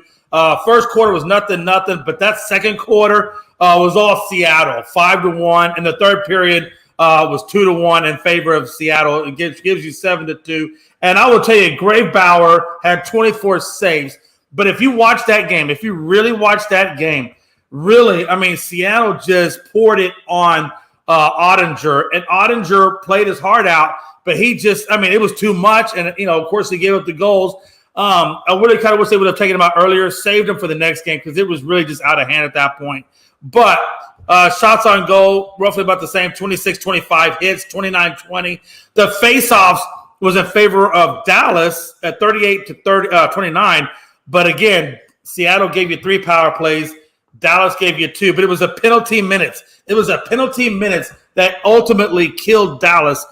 First quarter was nothing. But that second quarter was all Seattle, 5-1. And the third period was 2-1 in favor of Seattle. It gives you 7-2. And I will tell you, Bauer had 24 saves. But if you watch that game, if you really watch that game, really, Seattle just poured it on Ottinger. And Ottinger played his heart out, but he just, it was too much. And, of course, he gave up the goals. I really kind of wish they would have taken him out earlier, saved him for the next game because it was really just out of hand at that point. But shots on goal, roughly about the same, 26-25 hits, 29-20. The face-offs was in favor of Dallas at 38-29. But again, Seattle gave you 3 power plays. Dallas gave you 2. But it was a penalty minutes. It was a penalty minutes that ultimately killed Dallas.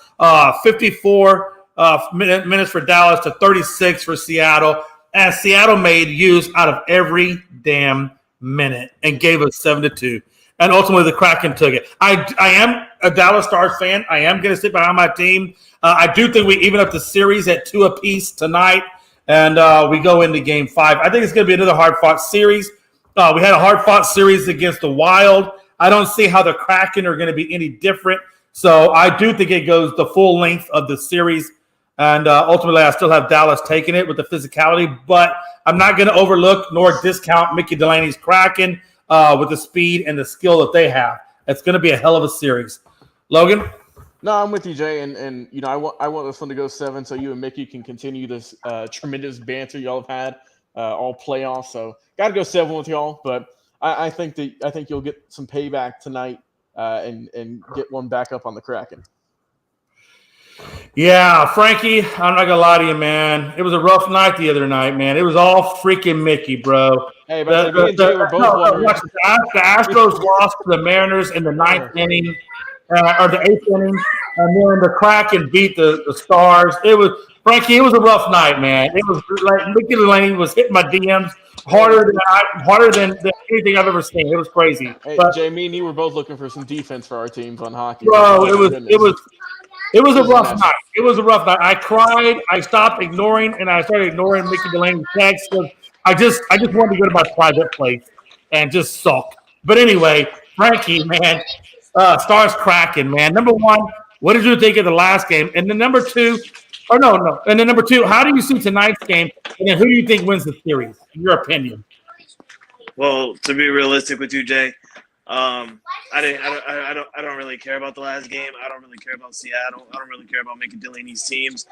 54 minutes for Dallas to 36 for Seattle. And Seattle made use out of every damn minute and gave us 7-2. And ultimately, the Kraken took it. I am a Dallas Stars fan. I am going to sit behind my team. I do think we even up the series at 2 apiece tonight, and we go into Game 5. I think it's going to be another hard-fought series. We had a hard-fought series against the Wild. I don't see how the Kraken are going to be any different. So I do think it goes the full length of the series. And ultimately, I still have Dallas taking it with the physicality. But I'm not going to overlook nor discount Mickey Delaney's Kraken with the speed and the skill that they have. It's going to be a hell of a series. Logan? No, I'm with you, Jay. And I want this one to go 7 so you and Mickey can continue this tremendous banter y'all have had all playoffs. So got to go 7 with y'all. But I think you'll get some payback tonight and get one back up on the Kraken. Yeah, Frankie, I'm not going to lie to you, man. It was a rough night the other night, man. It was all freaking Mickey, bro. Hey, but me and Jay were both wondering. The Astros lost to the Mariners in the 9th inning, or the 8th inning, and then the Kraken beat the Stars. Frankie, it was a rough night, man. It was like Mickey Delaney was hitting my DMs harder than anything I've ever seen. It was crazy. Hey, Jay, me and you were both looking for some defense for our teams on hockey. Bro, it was a rough night. It was a rough night. I cried. I stopped ignoring, and I started ignoring Mickey Delaney's text. I just wanted to go to my private place and just sulk. But anyway, Frankie, man, Stars Kraken, man. Number 1, what did you think of the last game? And then number 2, and then number 2, how do you see tonight's game? And then who do you think wins the series? In your opinion. Well, to be realistic with you, Jay, I don't really care about the last game. I don't really care about Seattle. I don't really care about Mickey Delaney's teams.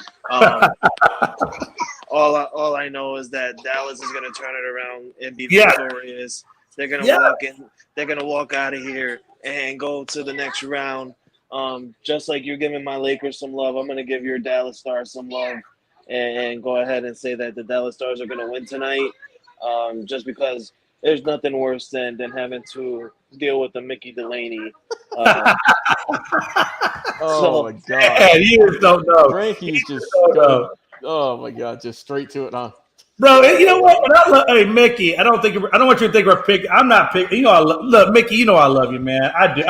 All I know is that Dallas is going to turn it around and be victorious. They're going to walk in. They're going to walk out of here and go to the next round. Just like you're giving my Lakers some love, I'm going to give your Dallas Stars some love and go ahead and say that the Dallas Stars are going to win tonight. Just because there's nothing worse than having to deal with the Mickey Delaney. Oh my God! Man, you just don't know. Frankie's just oh my God, just straight to it, huh? Bro, you know what? Hey, Mickey, I don't want you to think we're picking. I'm not picking. Look, Mickey, you know I love you, man. I do.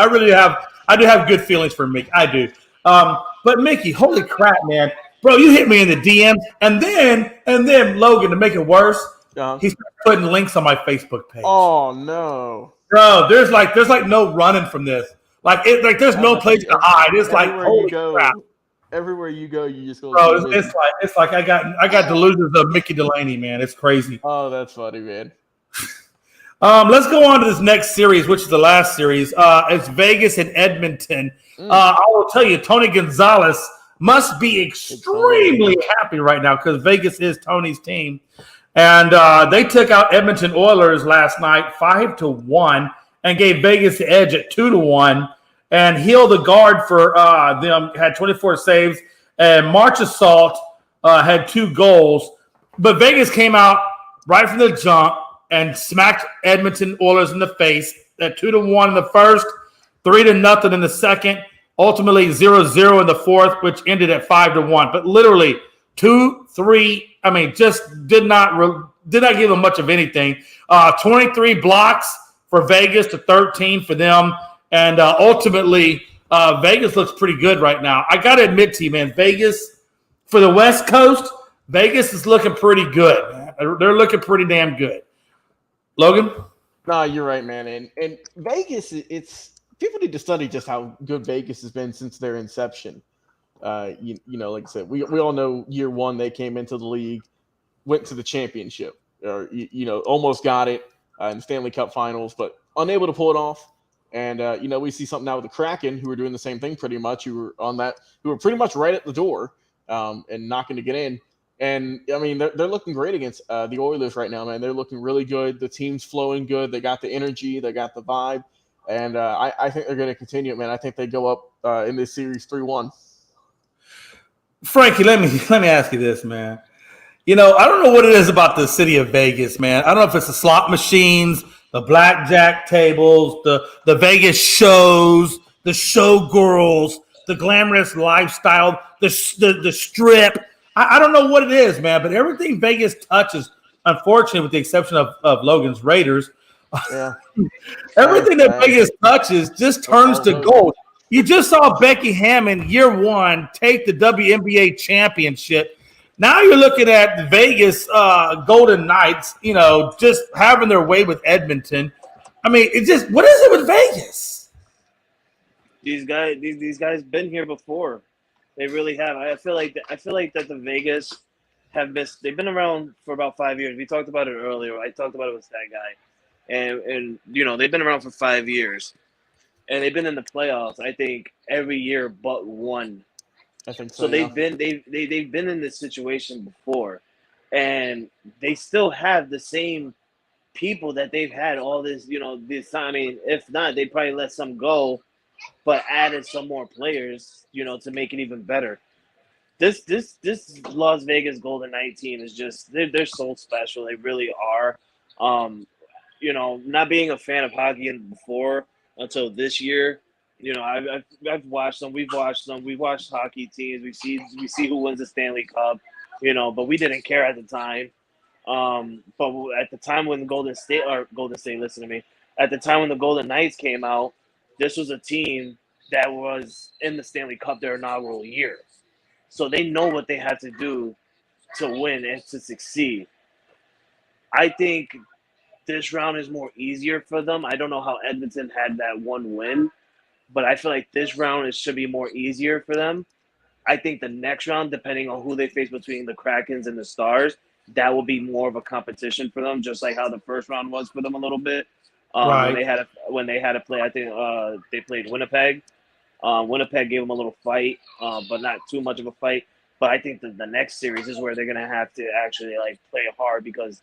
I do have good feelings for Mickey. I do. But Mickey, holy crap, man, bro, you hit me in the DMs, and then Logan, to make it worse, he started putting links on my Facebook page. Oh no, bro, there's like no running from this. There's no place to hide. It's like holy crap. Everywhere you go, you just go. Bro, it's like I got delusions of Mickey Delaney, man. It's crazy. Oh, that's funny, man. Let's go on to this next series, which is the last series. It's Vegas and Edmonton. I will tell you, Tony Gonzalez must be extremely happy right now because Vegas is Tony's team. And they took out Edmonton Oilers last night 5-1 and gave Vegas the edge at 2-1. And Hill, the guard for them, had 24 saves. And Marchessault had 2 goals. But Vegas came out right from the jump and smacked Edmonton Oilers in the face at 2-1 in the first, 3-0 in the second, ultimately 0-0 in the fourth, which ended at 5-1. But literally 2-3. I mean, just did not give them much of anything. 23 blocks for Vegas to 13 for them, and ultimately Vegas looks pretty good right now. I got to admit to you, man, Vegas for the West Coast, Vegas is looking pretty good. Man. They're looking pretty damn good. Logan? No, you're right, man. And Vegas, it's people need to study just how good Vegas has been since their inception. You know, like I said, we all know year one they came into the league, went to the championship, or almost got it in the Stanley Cup Finals, but unable to pull it off. And we see something now with the Kraken, who are doing the same thing pretty much. Who were pretty much right at the door and knocking to get in. And I mean, they're looking great against the Oilers right now, man. They're looking really good. The team's flowing good. They got the energy. They got the vibe. And I think they're going to continue it, man. I think they go up in this series 3-1. Frankie, let me ask you this, man. I don't know what it is about the city of Vegas, man. I don't know if it's the slot machines, the blackjack tables, the Vegas shows, the showgirls, the glamorous lifestyle, the strip. I don't know what it is, man, but everything Vegas touches, unfortunately, with the exception of Logan's Raiders, yeah. everything that Vegas touches just turns to gold. You just saw Becky Hammon, year one, take the WNBA championship. Now you're looking at the Vegas Golden Knights, just having their way with Edmonton. I mean, what is it with Vegas? These guys been here before. They really have. I feel like that the Vegas they've been around for about 5 years. We talked about it earlier. I talked about it with that guy. And they've been around for 5 years. And they've been in the playoffs, I think, every year but one. I think so. They've been in this situation before, and they still have the same people that they've had all this. This time. I mean, if not, they probably let some go, but added some more players. To make it even better. This Las Vegas Golden Knight team is just they're so special. They really are. Not being a fan of hockey before. Until this year, I've watched them. We've watched them. We've watched hockey teams. We see who wins the Stanley Cup, but we didn't care at the time. But at the time when Golden State, listen to me. At the time when the Golden Knights came out, this was a team that was in the Stanley Cup their inaugural year. So they know what they had to do to win and to succeed. I think this round is more easier for them. I don't know how Edmonton had that one win, but I feel like this round should be more easier for them. I think the next round, depending on who they face between the Krakens and the Stars, that will be more of a competition for them, just like how the first round was for them a little bit. Right. When they had to play, I think they played Winnipeg. Winnipeg gave them a little fight, but not too much of a fight. But I think the next series is where they're going to have to actually play hard because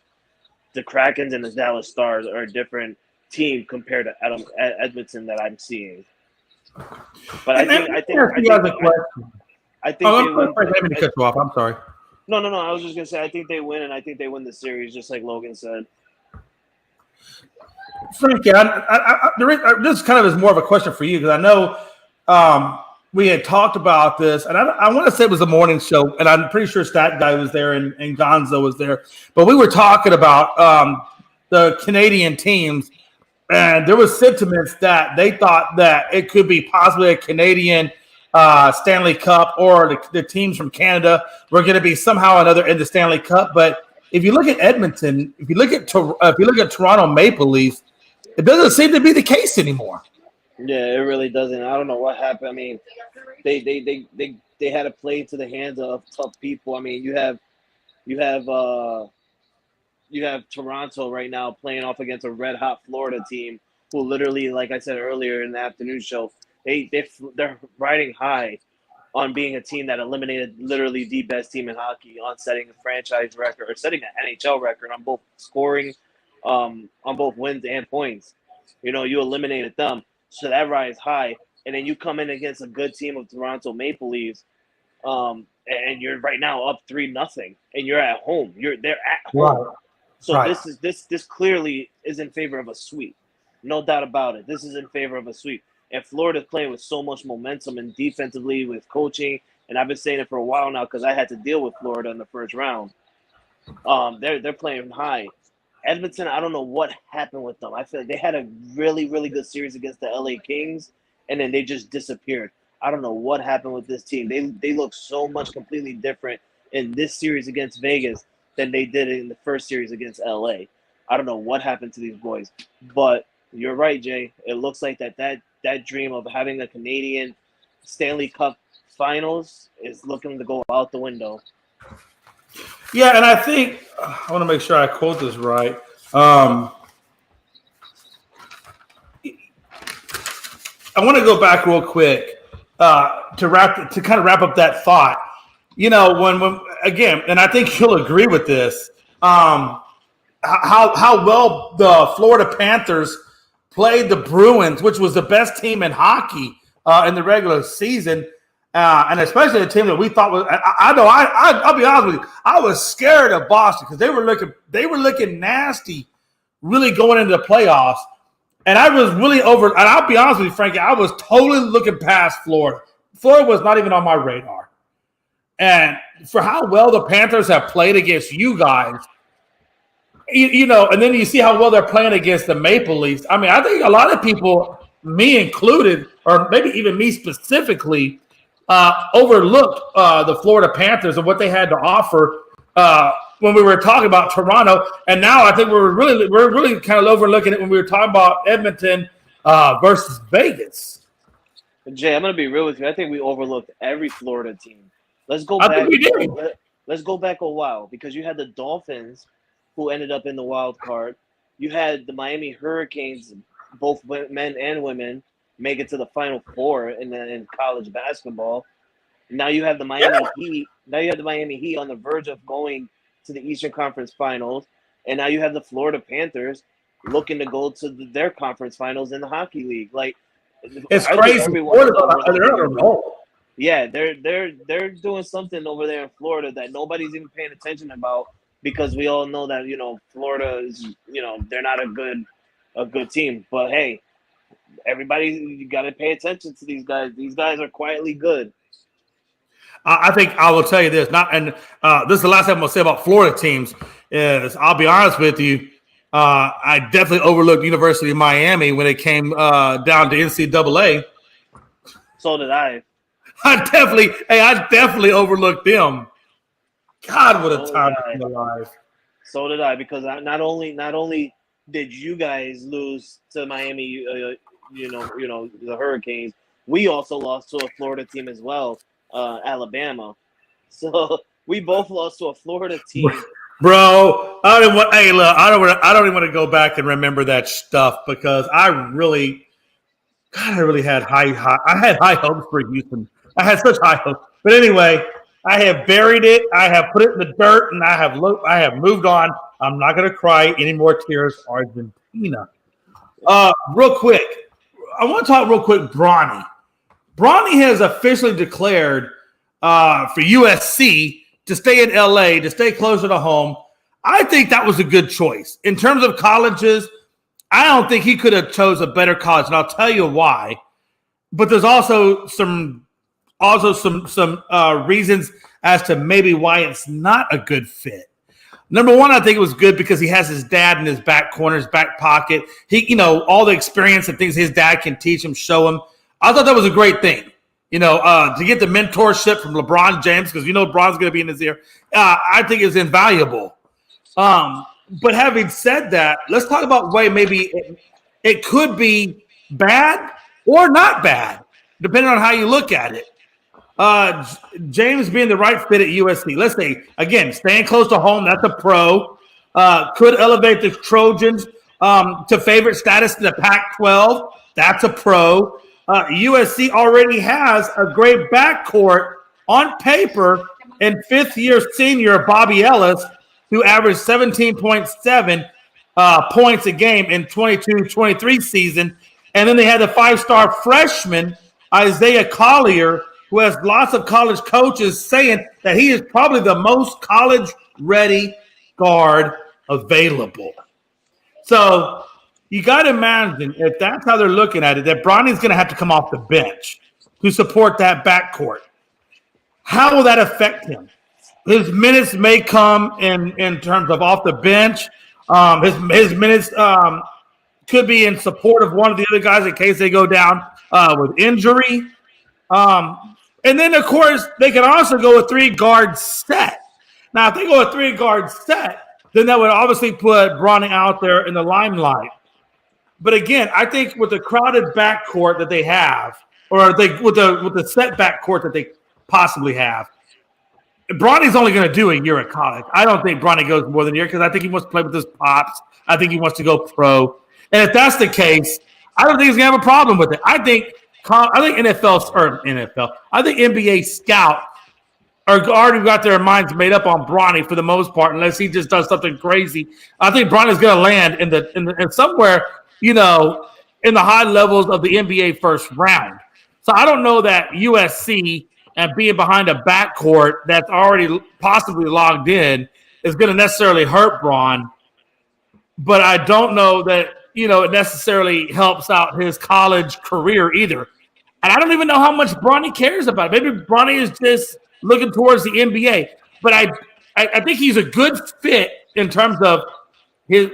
the Krakens and the Dallas Stars are a different team compared to Edmonton that I'm seeing. But I think they win. Let me cut you off. I'm sorry. No. I was just gonna say I think they win, and I think they win the series, just like Logan said. Frankie, this kind of is more of a question for you because I know we had talked about this, and I want to say it was a morning show, and I'm pretty sure Stat Guy was there and Gonzo was there. But we were talking about the Canadian teams, and there was sentiments that they thought that it could be possibly a Canadian Stanley Cup, or the teams from Canada were going to be somehow or another in the Stanley Cup. But if you look at Edmonton, if you look at Toronto Maple Leafs, it doesn't seem to be the case anymore. Yeah, it really doesn't. I don't know what happened. I mean, they had to play into the hands of tough people. I mean, you have Toronto right now playing off against a red hot Florida team who literally, like I said earlier in the afternoon show, they're riding high on being a team that eliminated literally the best team in hockey, on setting a franchise record or setting an NHL record on both scoring, on both wins and points. You know, you eliminated them, so that rise high, and then you come in against a good team of Toronto Maple Leafs, and you're right now up 3-0, and you're at home. They're at home. Right. So Right. this clearly is in favor of a sweep. No doubt about it. This is in favor of a sweep. And Florida's playing with so much momentum and defensively with coaching. And I've been saying it for a while now because I had to deal with Florida in the first round. They're playing high. Edmonton, I don't know what happened with them. I feel like they had a really, really good series against the LA Kings, and then they just disappeared. I don't know what happened with this team. They look so much completely different in this series against Vegas than they did in the first series against LA. I don't know what happened to these boys. But you're right, Jay. It looks like that dream of having a Canadian Stanley Cup Finals is looking to go out the window. Yeah, and I think I want to make sure I quote this right. I want to go back real quick to kind of wrap up that thought. You know, when again, and I think you'll agree with this. How well the Florida Panthers played the Bruins, which was the best team in hockey in the regular season. And especially a team that we thought was, I'll be honest with you, I was scared of Boston because they were looking nasty, really going into the playoffs. And I was really and I'll be honest with you, Frankie, I was totally looking past Florida. Florida was not even on my radar. And for how well the Panthers have played against you guys, you know, and then you see how well they're playing against the Maple Leafs. I mean, I think a lot of people, me included, or maybe even me specifically, overlooked the Florida Panthers and what they had to offer when we were talking about Toronto. And now I think we're really kind of overlooking it when we were talking about Edmonton versus Vegas. Jay, I'm going to be real with you. I think we overlooked every Florida team. Let's go I back. think we did. Let's go back a while because you had the Dolphins, who ended up in the wild card. You had the Miami Hurricanes, both men and women, make it to the Final Four in college basketball. Now you have the Miami Heat. Now you have the Miami Heat on the verge of going to the Eastern Conference Finals, and now you have the Florida Panthers looking to go to their conference finals in the hockey league. Like, it's crazy. Yeah, they're doing something over there in Florida that nobody's even paying attention about because we all know that, you know, Florida is, you know, they're not a good team. But hey, everybody, you got to pay attention to these guys. These guys are quietly good. I think I will tell you this. This is the last thing I'm going to say about Florida teams. Is I'll be honest with you, I definitely overlooked University of Miami when it came down to NCAA. So did I. I definitely overlooked them. God, what a time to be alive. So did I, because not only did you guys lose to Miami, the Hurricanes, we also lost to a Florida team as well, Alabama. So we both lost to a Florida team. Bro, I don't even want to go back and remember that stuff because I really had high hopes for Houston. I had such high hopes. But anyway, I have buried it. I have put it in the dirt, and I have moved on. I'm not going to cry any more tears. Argentina. Real quick, I want to talk real quick. Bronny has officially declared for USC to stay in LA, to stay closer to home. I think that was a good choice. In terms of colleges, I don't think he could have chose a better college, and I'll tell you why. But there's also some reasons as to maybe why it's not a good fit. Number one, I think it was good because he has his dad in his back corner, his back pocket. He, you know, all the experience and things his dad can teach him, show him. I thought that was a great thing. You know, to get the mentorship from LeBron James, because you know LeBron's going to be in his ear, I think is invaluable. But having said that, let's talk about why maybe it could be bad or not bad, depending on how you look at it. James being the right fit at USC. Let's say, again, staying close to home, that's a pro. Could elevate the Trojans to favorite status in the Pac-12. That's a pro. USC already has a great backcourt on paper and fifth-year senior Bobby Ellis, who averaged 17.7 points a game in 22-23 season. And then they had the five-star freshman, Isaiah Collier, who has lots of college coaches saying that he is probably the most college-ready guard available. So you got to imagine, if that's how they're looking at it, that Bronny's going to have to come off the bench to support that backcourt. How will that affect him? His minutes may come in terms of off the bench. His minutes could be in support of one of the other guys in case they go down with injury. And then, of course, they can also go a three-guard set. Now, if they go a three-guard set, then that would obviously put Bronny out there in the limelight. But again, I think with the crowded backcourt that they have, or with the set backcourt that they possibly have, Bronny's only going to do a year at college. I don't think Bronny goes more than a year because I think he wants to play with his pops. I think he wants to go pro. And if that's the case, I don't think he's going to have a problem with it. I think NBA scouts are already got their minds made up on Bronny for the most part, unless he just does something crazy. I think Bronny's going to land in somewhere, in the high levels of the NBA first round. So I don't know that USC and being behind a backcourt that's already possibly logged in is going to necessarily hurt Bron. But I don't know that, it necessarily helps out his college career either. And I don't even know how much Bronny cares about it. Maybe Bronny is just looking towards the NBA. But I think he's a good fit in terms of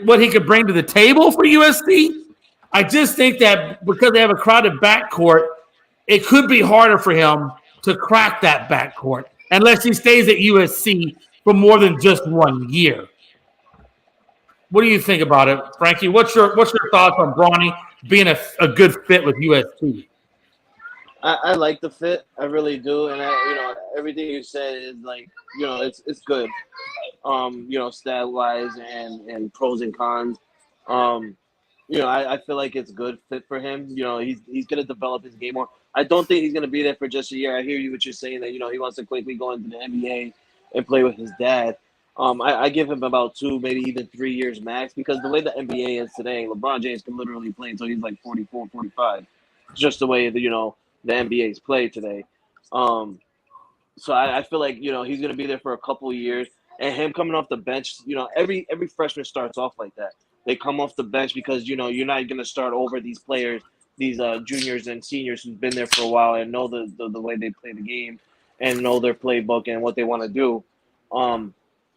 what he could bring to the table for USC. I just think that because they have a crowded backcourt, it could be harder for him to crack that backcourt unless he stays at USC for more than just 1 year. What do you think about it, Frankie? What's your thoughts on Bronny being a good fit with USC? I like the fit. I really do. And everything you said is it's good. Stat wise and pros and cons. I feel like it's good fit for him. He's gonna develop his game more. I don't think he's gonna be there for just a year. I hear you what you're saying that he wants to quickly go into the NBA and play with his dad. I give him about 2, maybe even 3 years max, because the way the NBA is today, LeBron James can literally play until he's like 44, 45. It's just the way the NBA's play today. So I feel like he's going to be there for a couple of years, and him coming off the bench. Every freshman starts off like that. They come off the bench because you're not going to start over these players, these juniors and seniors who've been there for a while and know the way they play the game and know their playbook and what they want to do.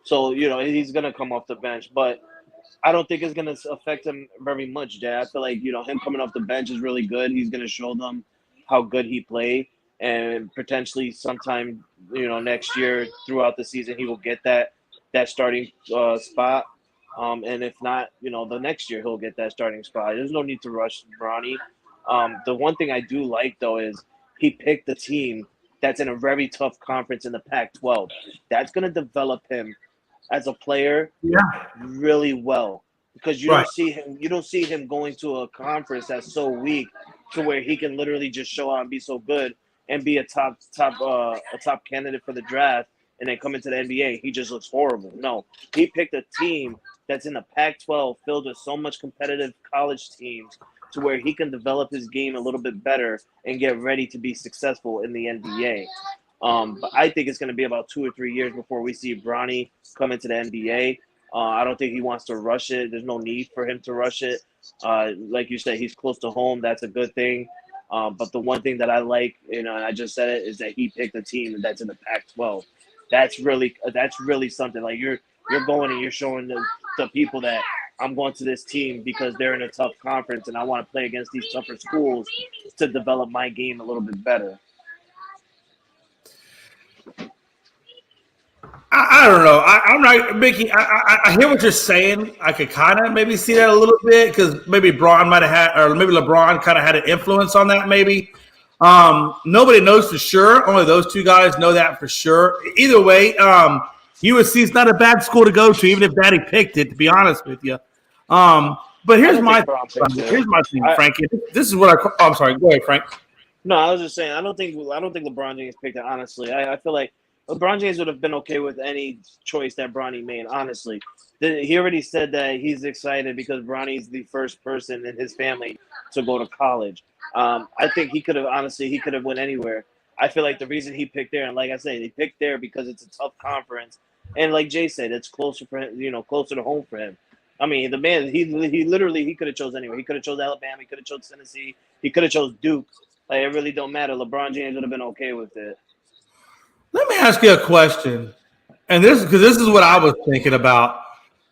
So he's going to come off the bench, but I don't think it's going to affect him very much, Jay. I feel like him coming off the bench is really good. He's going to show them how good he played, and potentially sometime next year throughout the season he will get that starting spot. And if not, the next year he'll get that starting spot. There's no need to rush Bronny. The one thing I do like though is he picked the team that's in a very tough conference in the Pac-12. That's going to develop him as a player really well, because you don't see him going to a conference that's so weak to where he can literally just show out and be so good and be a top candidate for the draft, and then come into the NBA, he just looks horrible. No, he picked a team that's in the Pac-12 filled with so much competitive college teams to where he can develop his game a little bit better and get ready to be successful in the NBA. But I think it's going to be about 2 or 3 years before we see Bronny come into the NBA. I don't think he wants to rush it. There's no need for him to rush it. Like you said, he's close to home. That's a good thing. But the one thing that I like, and I just said it, is that he picked a team that's in the Pac-12. That's really something. Like you're going and you're showing the people that I'm going to this team because they're in a tough conference and I want to play against these tougher schools to develop my game a little bit better. I don't know. I'm not making. I hear what you're saying. I could kind of maybe see that a little bit because maybe Bron might have had, or maybe LeBron kind of had an influence on that. Maybe nobody knows for sure. Only those two guys know that for sure. Either way, USC is not a bad school to go to, even if Daddy picked it. To be honest with you, but here's my thing, Frankie. This is what I'm sorry. Go ahead, Frank. No, I was just saying I don't think LeBron James picked it. Honestly, I feel like LeBron James would have been okay with any choice that Bronny made. Honestly, he already said that he's excited because Bronny's the first person in his family to go to college. I think he could have went anywhere. I feel like the reason he picked there, and like I said, he picked there because it's a tough conference, and like Jay said, it's closer for him, closer to home for him. I mean, the man, he literally he could have chose anywhere. He could have chose Alabama. He could have chose Tennessee. He could have chose Duke. Like, it really don't matter. LeBron James would have been okay with it. Let me ask you a question, and this is what I was thinking about.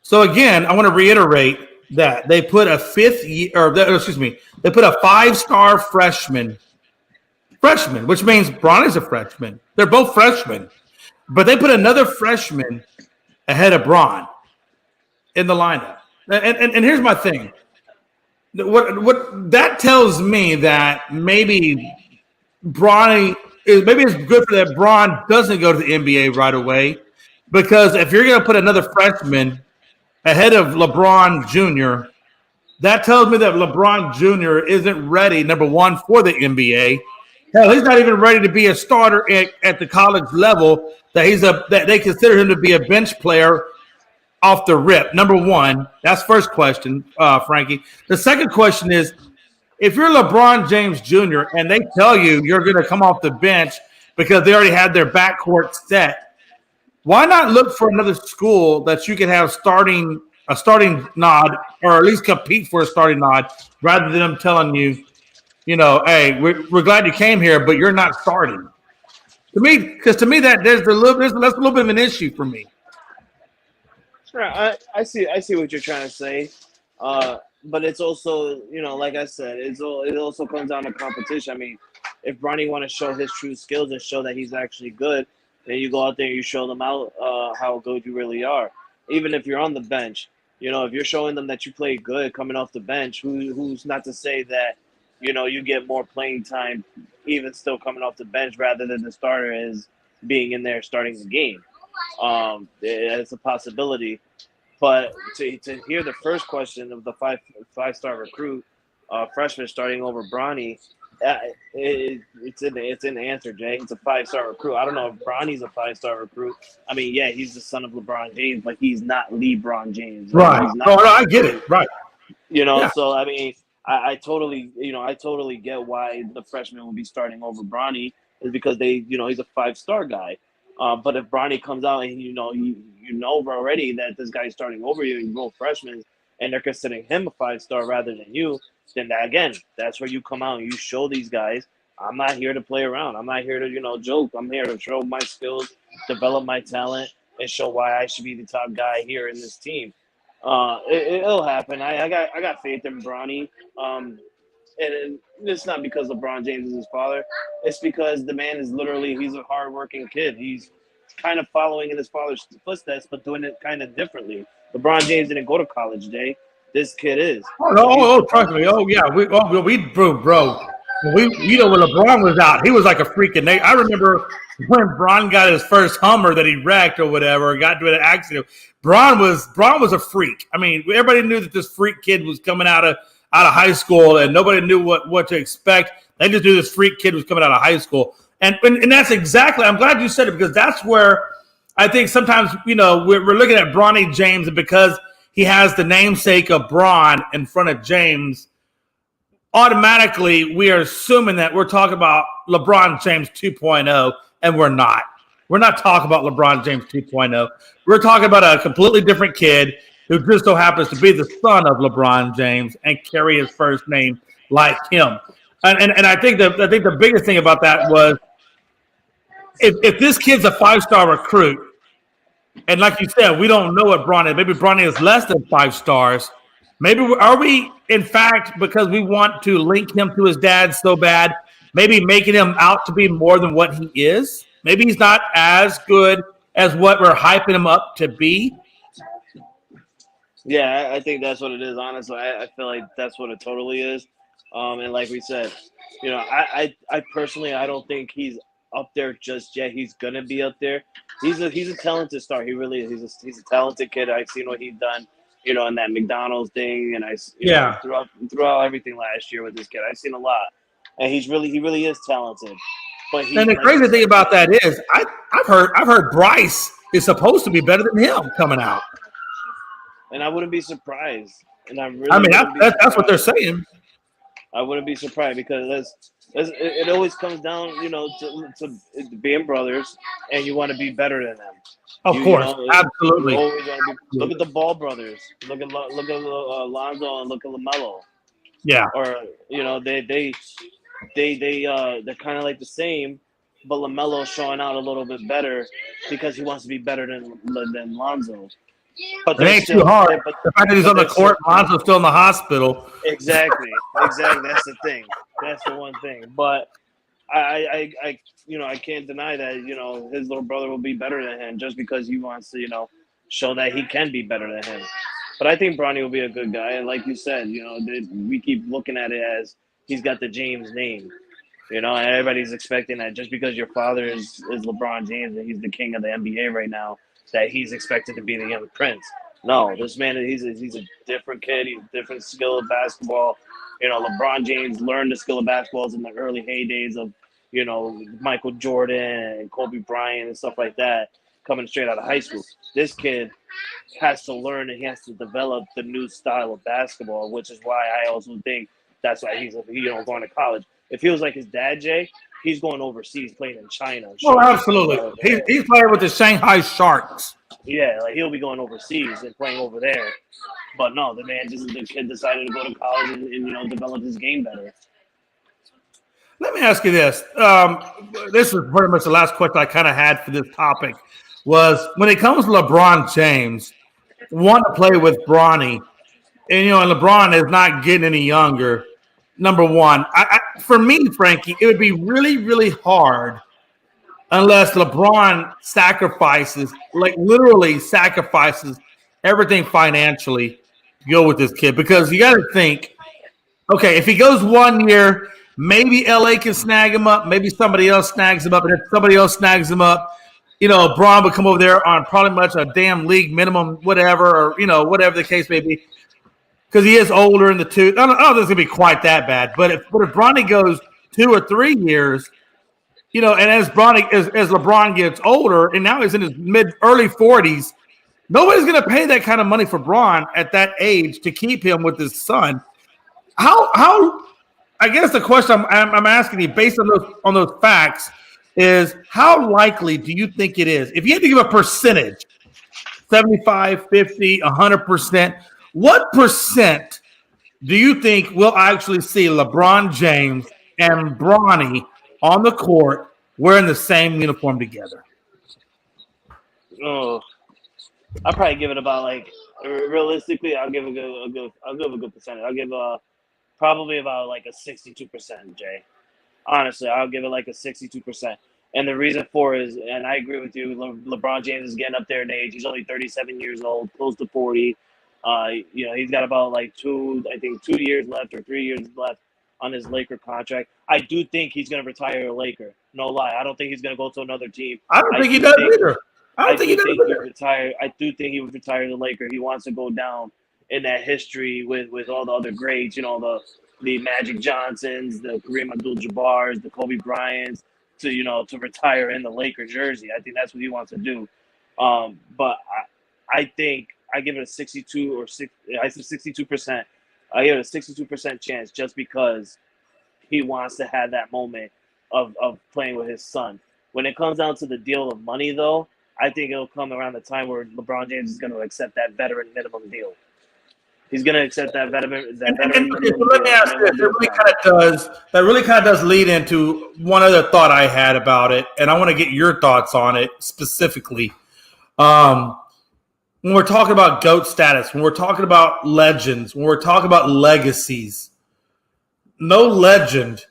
So again, I want to reiterate that they put a they put a 5-star freshman, which means Bronny's a freshman. They're both freshmen, but they put another freshman ahead of Bron in the lineup. And here's my thing. What that tells me that maybe maybe it's good for that Bron doesn't go to the NBA right away, because if you're going to put another freshman ahead of LeBron Jr., that tells me that LeBron Jr. isn't ready, number one, for the NBA. Hell, he's not even ready to be a starter at the college level. That they consider him to be a bench player off the rip. Number one, that's first question, Frankie. The second question is, if you're LeBron James Jr. and they tell you you're going to come off the bench because they already had their backcourt set, why not look for another school that you can have a starting nod, or at least compete for a starting nod, rather than them telling you, hey, we're glad you came here, but you're not starting. To me, that's a little bit of an issue for me. Sure, I see what you're trying to say, but it's also, like I said, it also comes down to competition. I mean, if Bronny want to show his true skills and show that he's actually good, then you go out there and you show them out how good you really are. Even if you're on the bench, if you're showing them that you play good coming off the bench, who's not to say that, you get more playing time even still coming off the bench rather than the starter is being in there starting the game. It's a possibility. But to hear the first question of the five-star recruit, freshman starting over Bronny, it's in the answer, Jay. It's a 5-star recruit. I don't know if Bronny's a 5-star recruit. I mean, yeah, he's the son of LeBron James, but he's not LeBron James. Right. No, I get it. Right. Yeah. So I mean, I totally get why the freshman will be starting over Bronny, is because he's a 5-star guy. But if Bronny comes out and you know already that this guy's starting over you, and both freshmen, and they're considering him a 5-star rather than you, then that's where you come out and you show these guys, I'm not here to play around. I'm not here to joke. I'm here to show my skills, develop my talent, and show why I should be the top guy here in this team. It'll happen. I got faith in Bronny. And it's not because LeBron James is his father. It's because the man is he's a hardworking kid. He's kind of following in his father's footsteps, but doing it kind of differently. LeBron James didn't go to college, Jay. This kid is. Trust me. Oh, yeah. Bro. When LeBron was out, he was like a freaking. I remember when Bron got his first Hummer that he wrecked or whatever, got into an accident. Bron was a freak. I mean, everybody knew that this freak kid was coming out of high school, and nobody knew what to expect. They just knew this freak kid was coming out of high school. And that's exactly, I'm glad you said it, because that's where I think sometimes, we're looking at Bronny James, and because he has the namesake of Bron in front of James, automatically we are assuming that we're talking about LeBron James 2.0, and we're not. We're not talking about LeBron James 2.0. We're talking about a completely different kid who just so happens to be the son of LeBron James and carry his first name like him. And I think the biggest thing about that was, if this kid's a 5-star recruit, and like you said, we don't know what Bronny is. Maybe Bronny is less than 5 stars. Maybe are we, in fact, because we want to link him to his dad so bad, maybe making him out to be more than what he is? Maybe he's not as good as what we're hyping him up to be. Yeah, I think that's what it is. Honestly, I feel like that's what it totally is. And like we said, I personally, I don't think he's up there just yet. He's gonna be up there. He's a talented star. He really is. He's a talented kid. I've seen what he's done, in that McDonald's thing, and throughout everything last year with this kid, I've seen a lot. and he really is talented. But And the crazy thing about that is, I've heard Bryce is supposed to be better than him coming out. And I wouldn't be surprised. And That's what they're saying. I wouldn't be surprised because it always comes down, to being brothers, and you want to be better than them. Of course, absolutely. Look at the Ball brothers. Look at Lonzo and look at LaMelo. Yeah. Or they're kind of like the same, but LaMelo's showing out a little bit better because he wants to be better than Lonzo. But it ain't too hard. The fact that he's on the court, Lonzo's still in the hospital. Exactly. That's the thing. That's the one thing. But I can't deny that his little brother will be better than him just because he wants to show that he can be better than him. But I think Bronny will be a good guy, and like you said, we keep looking at it as he's got the James name, and everybody's expecting that just because your father is LeBron James and he's the king of the NBA right now, that he's expected to be the young prince. No, this man, he's a different kid. He's a different skill of basketball. LeBron James learned the skill of basketball in the early heydays of, Michael Jordan and Kobe Bryant and stuff like that, coming straight out of high school. This kid has to learn and he has to develop the new style of basketball, which is why I also think that's why he's going to college. If he was like his dad, Jay, he's going overseas playing in China. Oh, absolutely. He's playing with the Shanghai Sharks. Yeah, like he'll be going overseas and playing over there. But no, the kid decided to go to college and develop his game better. Let me ask you this. This is pretty much the last question I kind of had for this topic. Was when it comes to LeBron James, want to play with Bronny, and LeBron is not getting any younger. Number one, for me, Frankie, it would be really, really hard unless LeBron literally sacrifices everything financially to go with this kid. Because you got to think, okay, if he goes 1 year, maybe LA can snag him up, maybe somebody else snags him up, and if somebody else snags him up, LeBron would come over there on probably much a damn league minimum, whatever, or whatever the case may be. Because he is older in the tooth. I don't think it's going to be quite that bad. But if Bronny goes 2 or 3 years, and as LeBron gets older, and now he's in his early 40s, nobody's going to pay that kind of money for Bron at that age to keep him with his son. How? I guess the question I'm asking you, based on those facts, is how likely do you think it is? If you had to give a percentage, 75, 50, 100%, what percent do you think we'll actually see LeBron James and Bronny on the court wearing the same uniform together? Oh, I'll probably give it about realistically, I'll give a good percentage. I'll give probably about a 62%, Jay. Honestly, I'll give it a 62%. And the reason for is, and I agree with you, LeBron James is getting up there in age. He's only 37 years old, close to 40. He's got about 2 years left or 3 years left on his Laker contract. I do think he's going to retire a Laker. No lie. I don't think he's going to go to another team. I don't think he does either. I do think he would retire the Laker. He wants to go down in that history with all the other greats, the Magic Johnsons, the Kareem Abdul-Jabbars, the Kobe Bryants, to retire in the Laker jersey. I think that's what he wants to do. But I think I give it a 62%. I give it a 62% chance just because he wants to have that moment of playing with his son. When it comes down to the deal of money, though, I think it'll come around the time where LeBron James is going to accept that veteran minimum deal. He's going to accept that veteran. Let me ask this: that really kind of does lead into one other thought I had about it, and I want to get your thoughts on it specifically. When we're talking about GOAT status, when we're talking about legends, when we're talking about legacies, no legend,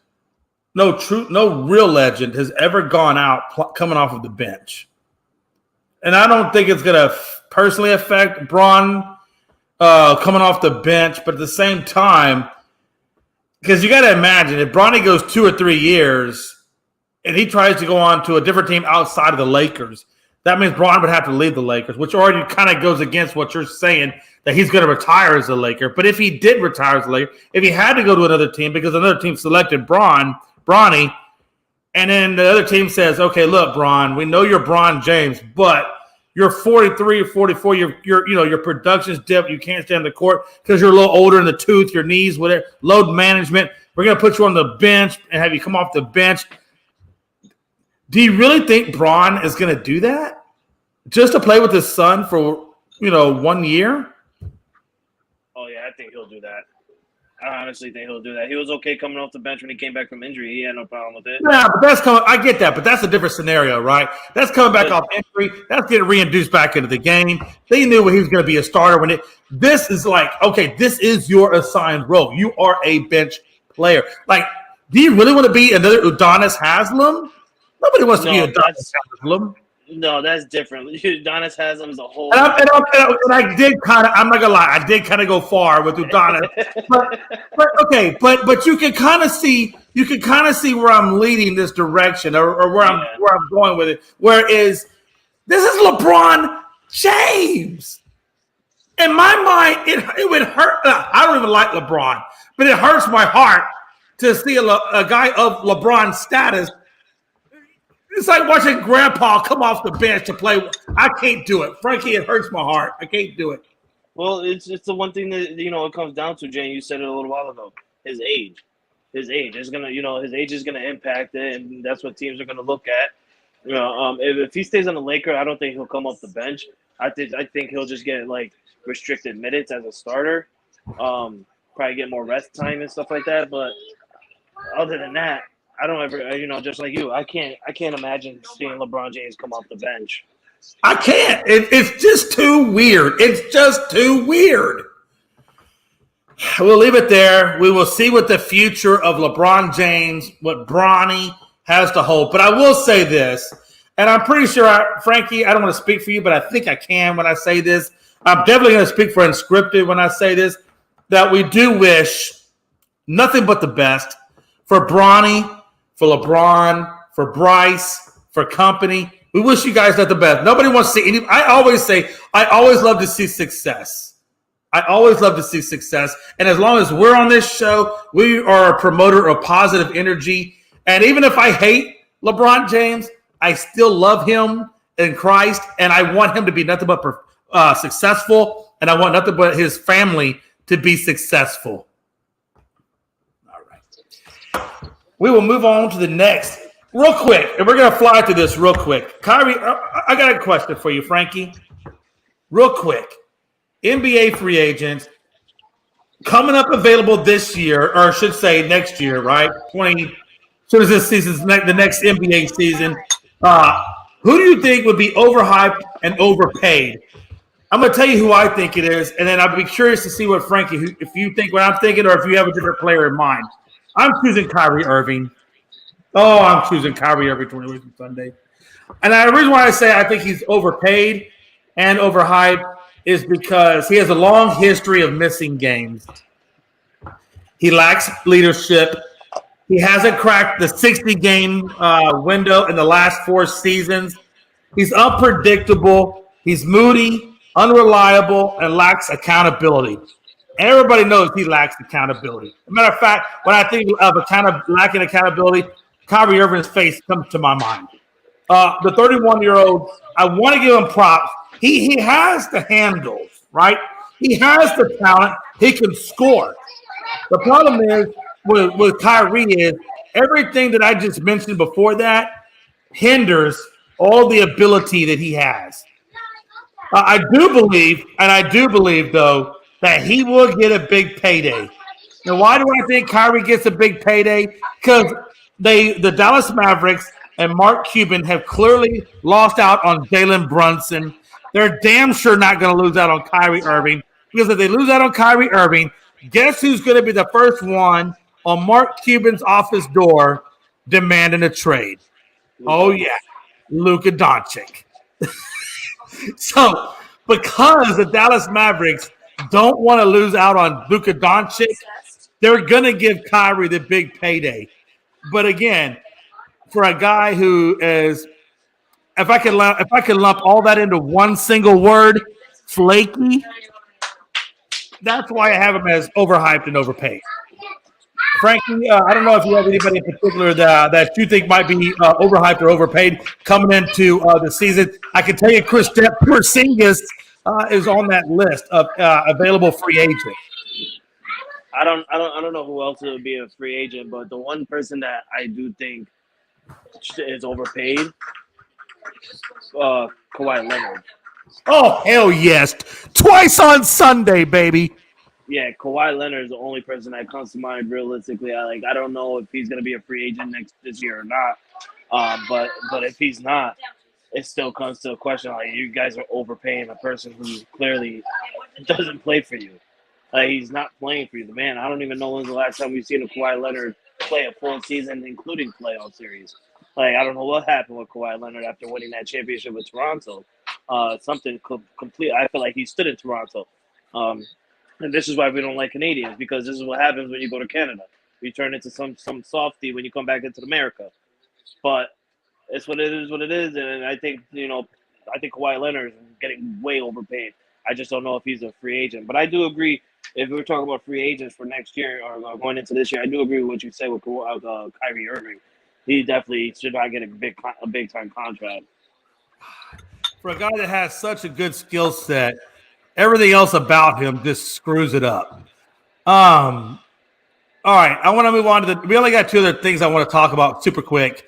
no real legend has ever gone out coming off of the bench. And I don't think it's going to personally affect Bron coming off the bench, but at the same time, because you got to imagine if Bronny goes 2 or 3 years and he tries to go on to a different team outside of the Lakers, that means Bron would have to leave the Lakers, which already kind of goes against what you're saying, that he's going to retire as a Laker. But if he did retire as a Laker, if he had to go to another team because another team selected Bronny, and then the other team says, okay, look, Bron, we know you're Bron James, but you're 43 or 44. Your production's dipped. You can't stay on the court because you're a little older in the tooth, your knees, whatever. Load management. We're going to put you on the bench and have you come off the bench. Do you really think Bron is going to do that just to play with his son for 1 year? Oh yeah, I think he'll do that. I honestly think he'll do that. He was okay coming off the bench when he came back from injury. He had no problem with it. Yeah, but that's coming. I get that, but that's a different scenario, right? That's coming back off injury. That's getting reintroduced back into the game. They knew he was going to be a starter this is like, okay, this is your assigned role. You are a bench player. Like, do you really want to be another Udonis Haslem? Nobody wants to be Udonis Haslem. No, that's different. Udonis Haslem is a whole. And I did kind of. I'm not gonna lie. I did kind of go far with Udonis, but you can kind of see. You can kind of see where I'm leading this direction, or where I'm going with it. Whereas this is LeBron James. In my mind, it would hurt. I don't even like LeBron, but it hurts my heart to see a guy of LeBron's status. It's like watching Grandpa come off the bench to play. I can't do it, Frankie. It hurts my heart. I can't do it. Well, it's the one thing that it comes down to, Jay. You said it a little while ago. His age is gonna his age is gonna impact it, and that's what teams are gonna look at. If he stays on the Lakers, I don't think he'll come off the bench. I think he'll just get like restricted minutes as a starter. Probably get more rest time and stuff like that. But other than that, I don't ever, just like you, I can't imagine seeing LeBron James come off the bench. I can't. It's just too weird. It's just too weird. We'll leave it there. We will see what the future of LeBron James, what Bronny has to hold. But I will say this, and I'm pretty sure, Frankie, I don't want to speak for you, but I think I can when I say this. I'm definitely going to speak for Unscripted when I say this, that we do wish nothing but the best for Bronny, for LeBron, for Bryce, for company. We wish you guys the best. Nobody wants to see any. I always love to see success. I always love to see success. And as long as we're on this show, we are a promoter of positive energy. And even if I hate LeBron James, I still love him in Christ. And I want him to be nothing but successful. And I want nothing but his family to be successful. We will move on to the next real quick, and we're going to fly through this real quick. Kyrie, I got a question for you, Frankie. Real quick. NBA free agents coming up available this year, or I should say next year, right? Soon as this season's the next NBA season. Who do you think would be overhyped and overpaid? I'm going to tell you who I think it is, and then I'd be curious to see what Frankie, if you think what I'm thinking, or if you have a different player in mind. I'm choosing Kyrie Irving. I'm choosing Kyrie Irving 20 Sunday. And the reason why I say I think he's overpaid and overhyped is because he has a long history of missing games. He lacks leadership. He hasn't cracked the 60-game window in the last 4 seasons. He's unpredictable. He's moody, unreliable, and lacks accountability. Everybody knows he lacks accountability. As a matter of fact, when I think of lacking accountability, Kyrie Irving's face comes to my mind. The 31-year-old, I want to give him props. He has the handles, right? He has the talent. He can score. The problem is with Kyrie is everything that I just mentioned before that hinders all the ability that he has. I do believe, though, that he will get a big payday. Now, why do I think Kyrie gets a big payday? Because the Dallas Mavericks and Mark Cuban have clearly lost out on Jalen Brunson. They're damn sure not going to lose out on Kyrie Irving, because if they lose out on Kyrie Irving, guess who's going to be the first one on Mark Cuban's office door demanding a trade? Oh, yeah, Luka Doncic. So, because the Dallas Mavericks don't want to lose out on Luka Doncic, they're going to give Kyrie the big payday. But again, for a guy who is if I could lump all that into one single word, flaky. That's why I have him as overhyped and overpaid. Frankie, I don't know if you have anybody in particular that you think might be overhyped or overpaid coming into the season. I can tell you, Porzingis is on that list of available free agents. I don't know who else would be a free agent, but the one person that I do think is overpaid, Kawhi Leonard. Oh, hell yes. Twice on Sunday, baby. Yeah, Kawhi Leonard is the only person that comes to mind realistically. I don't know if he's going to be a free agent this year or not. But if he's not, it still comes to a question like you guys are overpaying a person who clearly doesn't play for you. He's not playing for you. The man, I don't even know when's the last time we've seen a Kawhi Leonard play a full season, including playoff series. I don't know what happened with Kawhi Leonard after winning that championship with Toronto. Something complete. I feel like he stood in Toronto. And this is why we don't like Canadians, because this is what happens when you go to Canada. You turn into some softy when you come back into America. But it's what it is, and I think Kawhi Leonard is getting way overpaid. I just don't know if he's a free agent. But I do agree, if we're talking about free agents for next year or going into this year, I do agree with what you say with Kyrie Irving. He definitely should not get a big time contract. For a guy that has such a good skill set, everything else about him just screws it up. All right, I want to move on to we only got two other things I want to talk about super quick.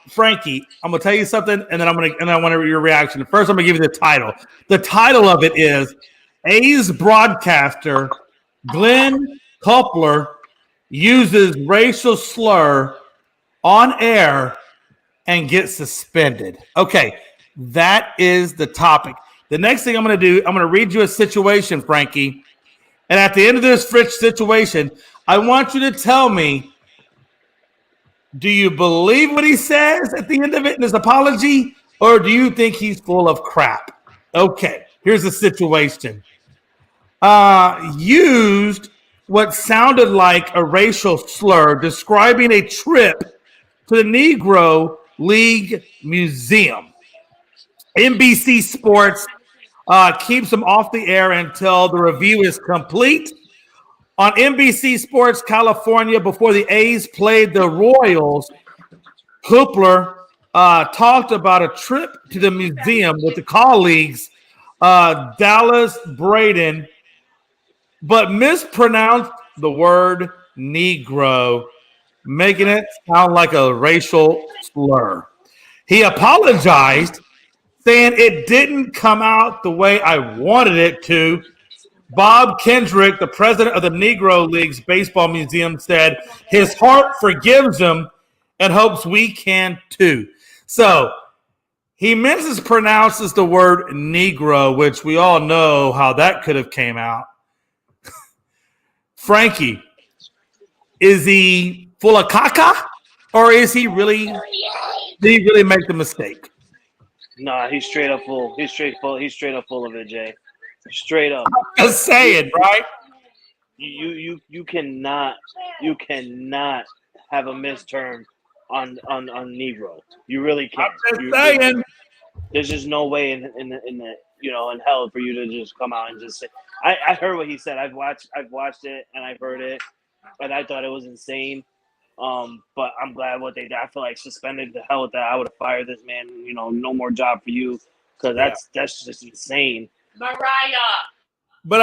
Frankie, I'm going to tell you something, and then I want your reaction. First, I'm going to give you the title. The title of it is A's broadcaster Glenn Coupler uses racial slur on air and gets suspended. Okay, that is the topic. The next thing I'm going to do, I'm going to read you a situation, Frankie. And at the end of this situation, I want you to tell me, do you believe what he says at the end of it in his apology, or do you think he's full of crap? Okay, here's the situation. Used what sounded like a racial slur describing a trip to the Negro League Museum. NBC Sports keeps him off the air until the review is complete. On NBC Sports California, before the A's played the Royals, Coupler talked about a trip to the museum with the colleagues Dallas Braden, but mispronounced the word Negro, making it sound like a racial slur. He apologized, saying it didn't come out the way I wanted it to. Bob Kendrick, the president of the Negro Leagues Baseball Museum, said his heart forgives him and hopes we can too. So he mispronounces the word Negro, which we all know how that could have came out. Frankie, is he full of caca, or is he really? Did he really make the mistake? Nah, he's straight up full. He's straight up full of it, Jay. Straight up. Just saying, right? You cannot have a misterm on Negro. You really can't. I'm just saying. There's just no way in hell for you to just come out and just say. I heard what he said. I've watched it and I've heard it, and I thought it was insane. But I'm glad what they did. I feel like suspended the hell with that. I would have fired this man. No more job for you, because that's just insane. Mariah. But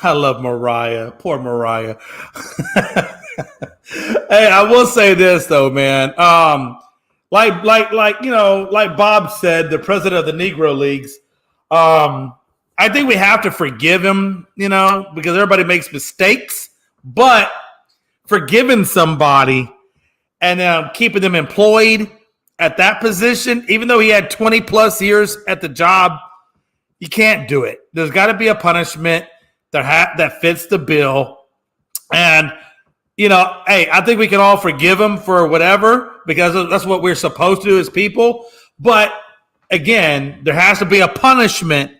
I love Mariah. Poor Mariah. Hey, I will say this though, man. Like Bob said, the president of the Negro Leagues. I think we have to forgive him, because everybody makes mistakes. But forgiving somebody and keeping them employed at that position, even though he had 20 plus years at the job, you can't do it. There's got to be a punishment that fits the bill. And, hey, I think we can all forgive him for whatever, because that's what we're supposed to do as people. But, again, there has to be a punishment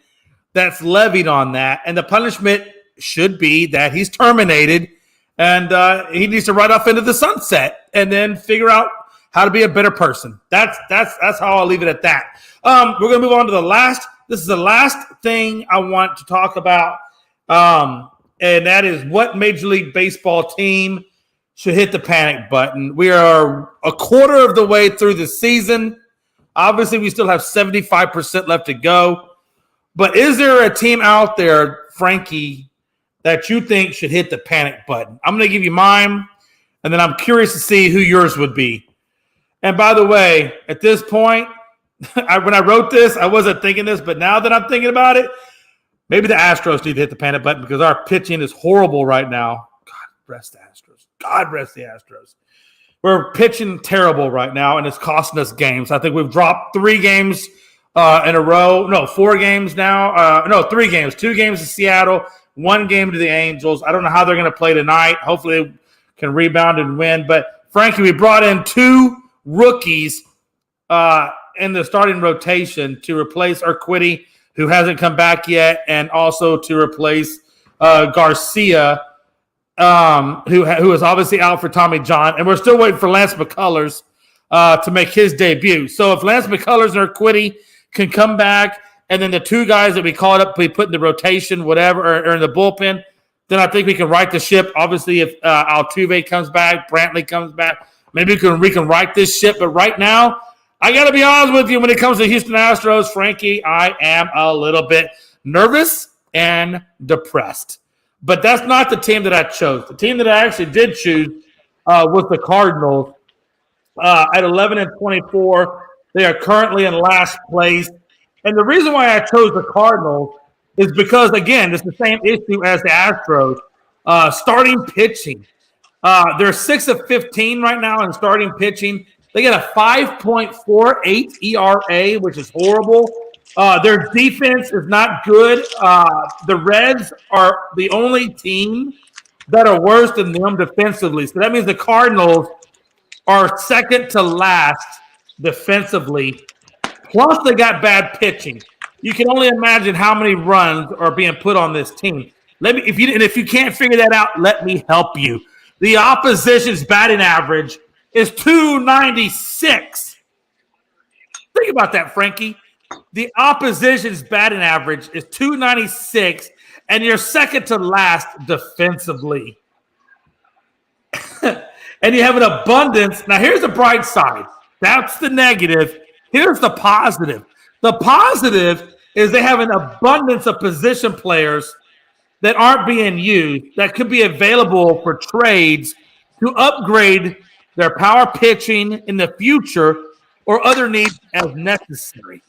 that's levied on that. And the punishment should be that he's terminated, and he needs to ride off into the sunset and then figure out how to be a better person. That's how I'll leave it at that. We're going to move on to the last. This is the last thing I want to talk about, and that is what Major League Baseball team should hit the panic button. We are a quarter of the way through the season. Obviously, we still have 75% left to go. But is there a team out there, Frankie, that you think should hit the panic button? I'm going to give you mine, and then I'm curious to see who yours would be. And by the way, at this point, when I wrote this, I wasn't thinking this, but now that I'm thinking about it, maybe the Astros need to hit the panic button because our pitching is horrible right now. God rest the Astros. God rest the Astros. We're pitching terrible right now, and it's costing us games. I think we've dropped 3 games in a row. No, 4 games now. 3 games. 2 games to Seattle, 1 game to the Angels. I don't know how they're going to play tonight. Hopefully they can rebound and win. But, Frankie, we brought in 2 rookies in the starting rotation to replace Urquidy, who hasn't come back yet, and also to replace Garcia, who is obviously out for Tommy John. And we're still waiting for Lance McCullers to make his debut. So if Lance McCullers and Urquidy can come back, and then the 2 guys that we called up, we put in the rotation, whatever, or in the bullpen, then I think we can right the ship. Obviously, if Altuve comes back, Brantley comes back, maybe we can right this ship. But right now, I got to be honest with you, when it comes to Houston Astros, Frankie, I am a little bit nervous and depressed. But that's not the team that I chose. The team that I actually did choose was the Cardinals. At 11-24, they are currently in last place. And the reason why I chose the Cardinals is because, again, it's the same issue as the Astros. Starting pitching. They're 6 of 15 right now in starting pitching. They get a 5.48 ERA, which is horrible. Their defense is not good. The Reds are the only team that are worse than them defensively. So that means the Cardinals are second to last defensively. Plus, they got bad pitching. You can only imagine how many runs are being put on this team. If you can't figure that out, let me help you. The opposition's batting average is 296. Think about that, Frankie. The opposition's batting average is 296, and you're second to last defensively. And you have an abundance. Now, here's the bright side. That's the negative. Here's the positive. The positive is they have an abundance of position players that aren't being used that could be available for trades to upgrade their power pitching in the future or other needs as necessary.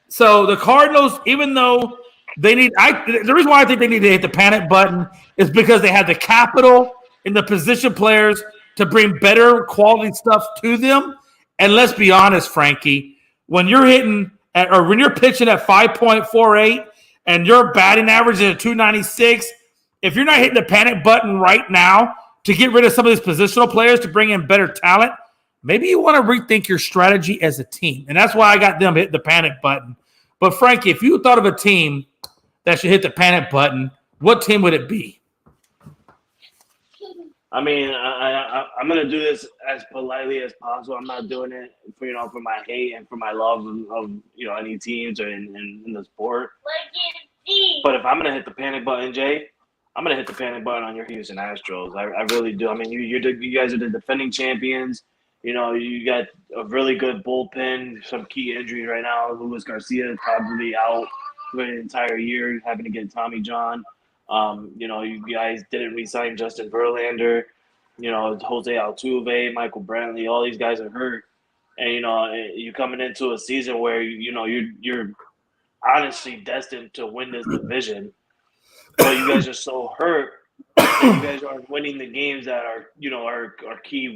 So the Cardinals, even though they need – the reason why I think they need to hit the panic button is because they have the capital and the position players to bring better quality stuff to them. And let's be honest, Frankie, when you're pitching at 5.48 and your batting average is at 296, if you're not hitting the panic button right now to get rid of some of these positional players to bring in better talent, maybe you want to rethink your strategy as a team. And that's why I got them hit the panic button. But, Frankie, if you thought of a team that should hit the panic button, what team would it be? I mean, I'm going to do this as politely as possible. I'm not doing it for my hate and for my love of any teams or in the sport. But if I'm going to hit the panic button, Jay, I'm going to hit the panic button on your Houston Astros. I really do. I mean, you guys are the defending champions. You got a really good bullpen, some key injuries right now. Luis Garcia is probably out for an entire year, having to get Tommy John. You guys didn't re-sign Justin Verlander. Jose Altuve, Michael Brantley, all these guys are hurt. And, you're coming into a season where, you're honestly destined to win this division. But you guys are so hurt that you guys aren't winning the games that are key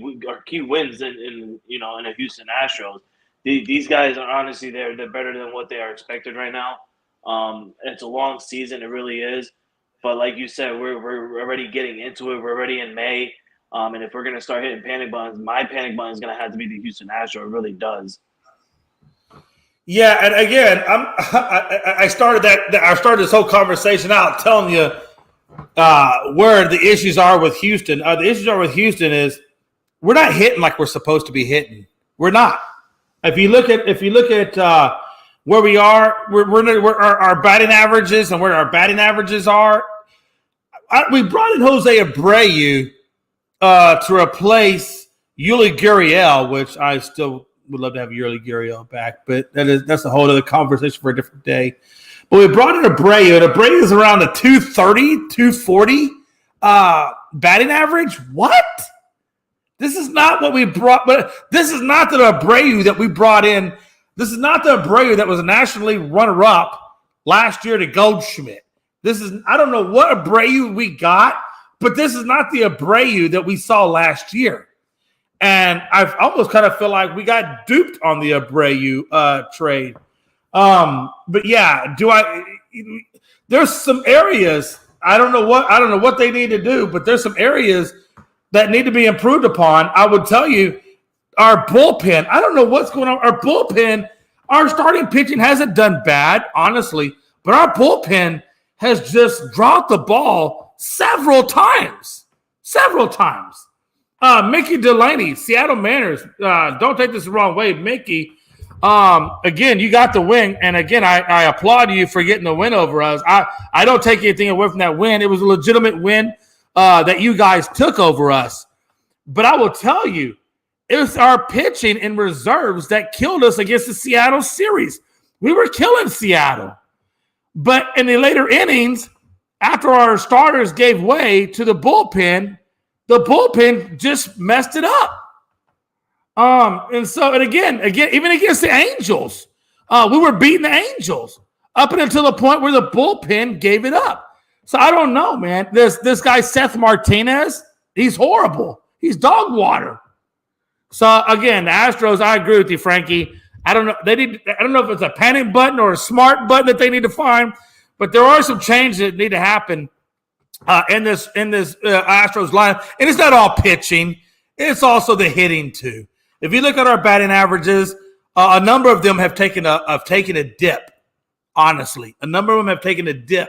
wins in a Houston Astros. These guys are honestly they're better than what they are expected right now. It's a long season, it really is. But like you said, we're already getting into it. We're already in May. And if we're going to start hitting panic buttons, my panic button is going to have to be the Houston Astros. It really does. Yeah, and again, I started this whole conversation out telling you where the issues are with Houston. The issues are with Houston is we're not hitting like we're supposed to be hitting. We're not. If you look at where we are, our batting averages and where our batting averages are. We brought in Jose Abreu to replace Yuli Gurriel, which I still would love to have Yuli Gurriel back, but that's a whole other conversation for a different day. But we brought in Abreu, and Abreu is around a 230, 240 batting average. What? This is not what we brought. But this is not the Abreu that we brought in. This is not the Abreu that was a National League runner-up last year to Goldschmidt. I don't know what Abreu we got, but this is not the Abreu that we saw last year. And I almost kind of feel like we got duped on the Abreu trade. But yeah, there's some areas, I don't know what they need to do, but there's some areas that need to be improved upon. I would tell you, our bullpen, I don't know what's going on. Our bullpen, our starting pitching hasn't done bad, honestly, but our bullpen has just dropped the ball several times. Mickey Delaney, Seattle Mariners, don't take this the wrong way, Mickey. Again, you got the win, and again, I applaud you for getting the win over us. I don't take anything away from that win. It was a legitimate win that you guys took over us. But I will tell you, it was our pitching in reserves that killed us against the Seattle series. We were killing Seattle. But in the later innings, after our starters gave way to the bullpen just messed it up. And again, even against the Angels, we were beating the Angels up until the point where the bullpen gave it up. So I don't know, man. This guy, Seth Martinez, he's horrible. He's dog water. So again, the Astros, I agree with you, Frankie. I don't know. I don't know if it's a panic button or a smart button that they need to find, but there are some changes that need to happen in this Astros lineup. And it's not all pitching; it's also the hitting too. If you look at our batting averages, a number of them have taken a dip. Honestly, a number of them have taken a dip,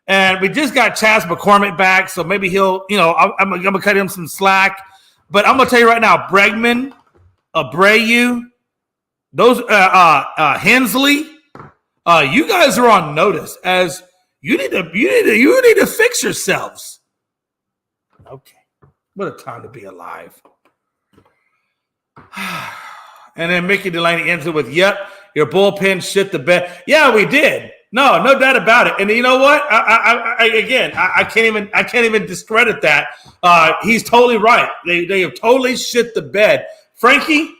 and we just got Chas McCormick back, so maybe he'll. I'm gonna cut him some slack. But I'm gonna tell you right now, Bregman, Abreu, those Hensley, you guys are on notice as you need to fix yourselves. Okay, what a time to be alive. And then Mickey Delaney ends it with, "Yep, your bullpen shit the bed." Yeah, we did. No doubt about it. And you know what? I can't even discredit that. He's totally right. They have totally shit the bed. Frankie,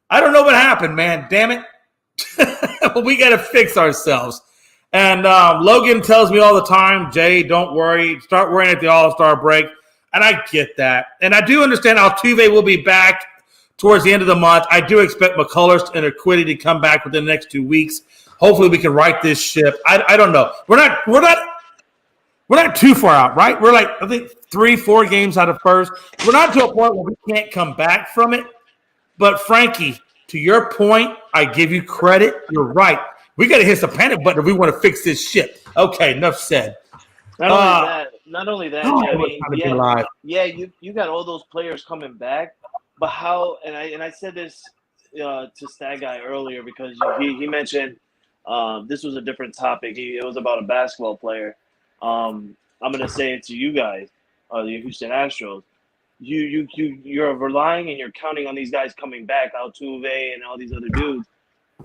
I don't know what happened, man. Damn it. But we got to fix ourselves. And Logan tells me all the time, Jay, don't worry. Start worrying at the All-Star break. And I get that. And I do understand Altuve will be back towards the end of the month. I do expect McCullers and Urquidy to come back within the next 2 weeks. Hopefully we can right this ship. I don't know. We're not too far out, right? We're like, I think 3-4 games out of first. We're not to a point where we can't come back from it. But Frankie, to your point, I give you credit. You're right. We got to hit the panic button if we want to fix this ship. Okay, enough said. Not only that. You got all those players coming back, but how? And I said this to Stag Guy earlier because he mentioned this was a different topic. It was about a basketball player. I'm gonna say it to you guys, the Houston Astros. You're relying and you're counting on these guys coming back, Altuve and all these other dudes.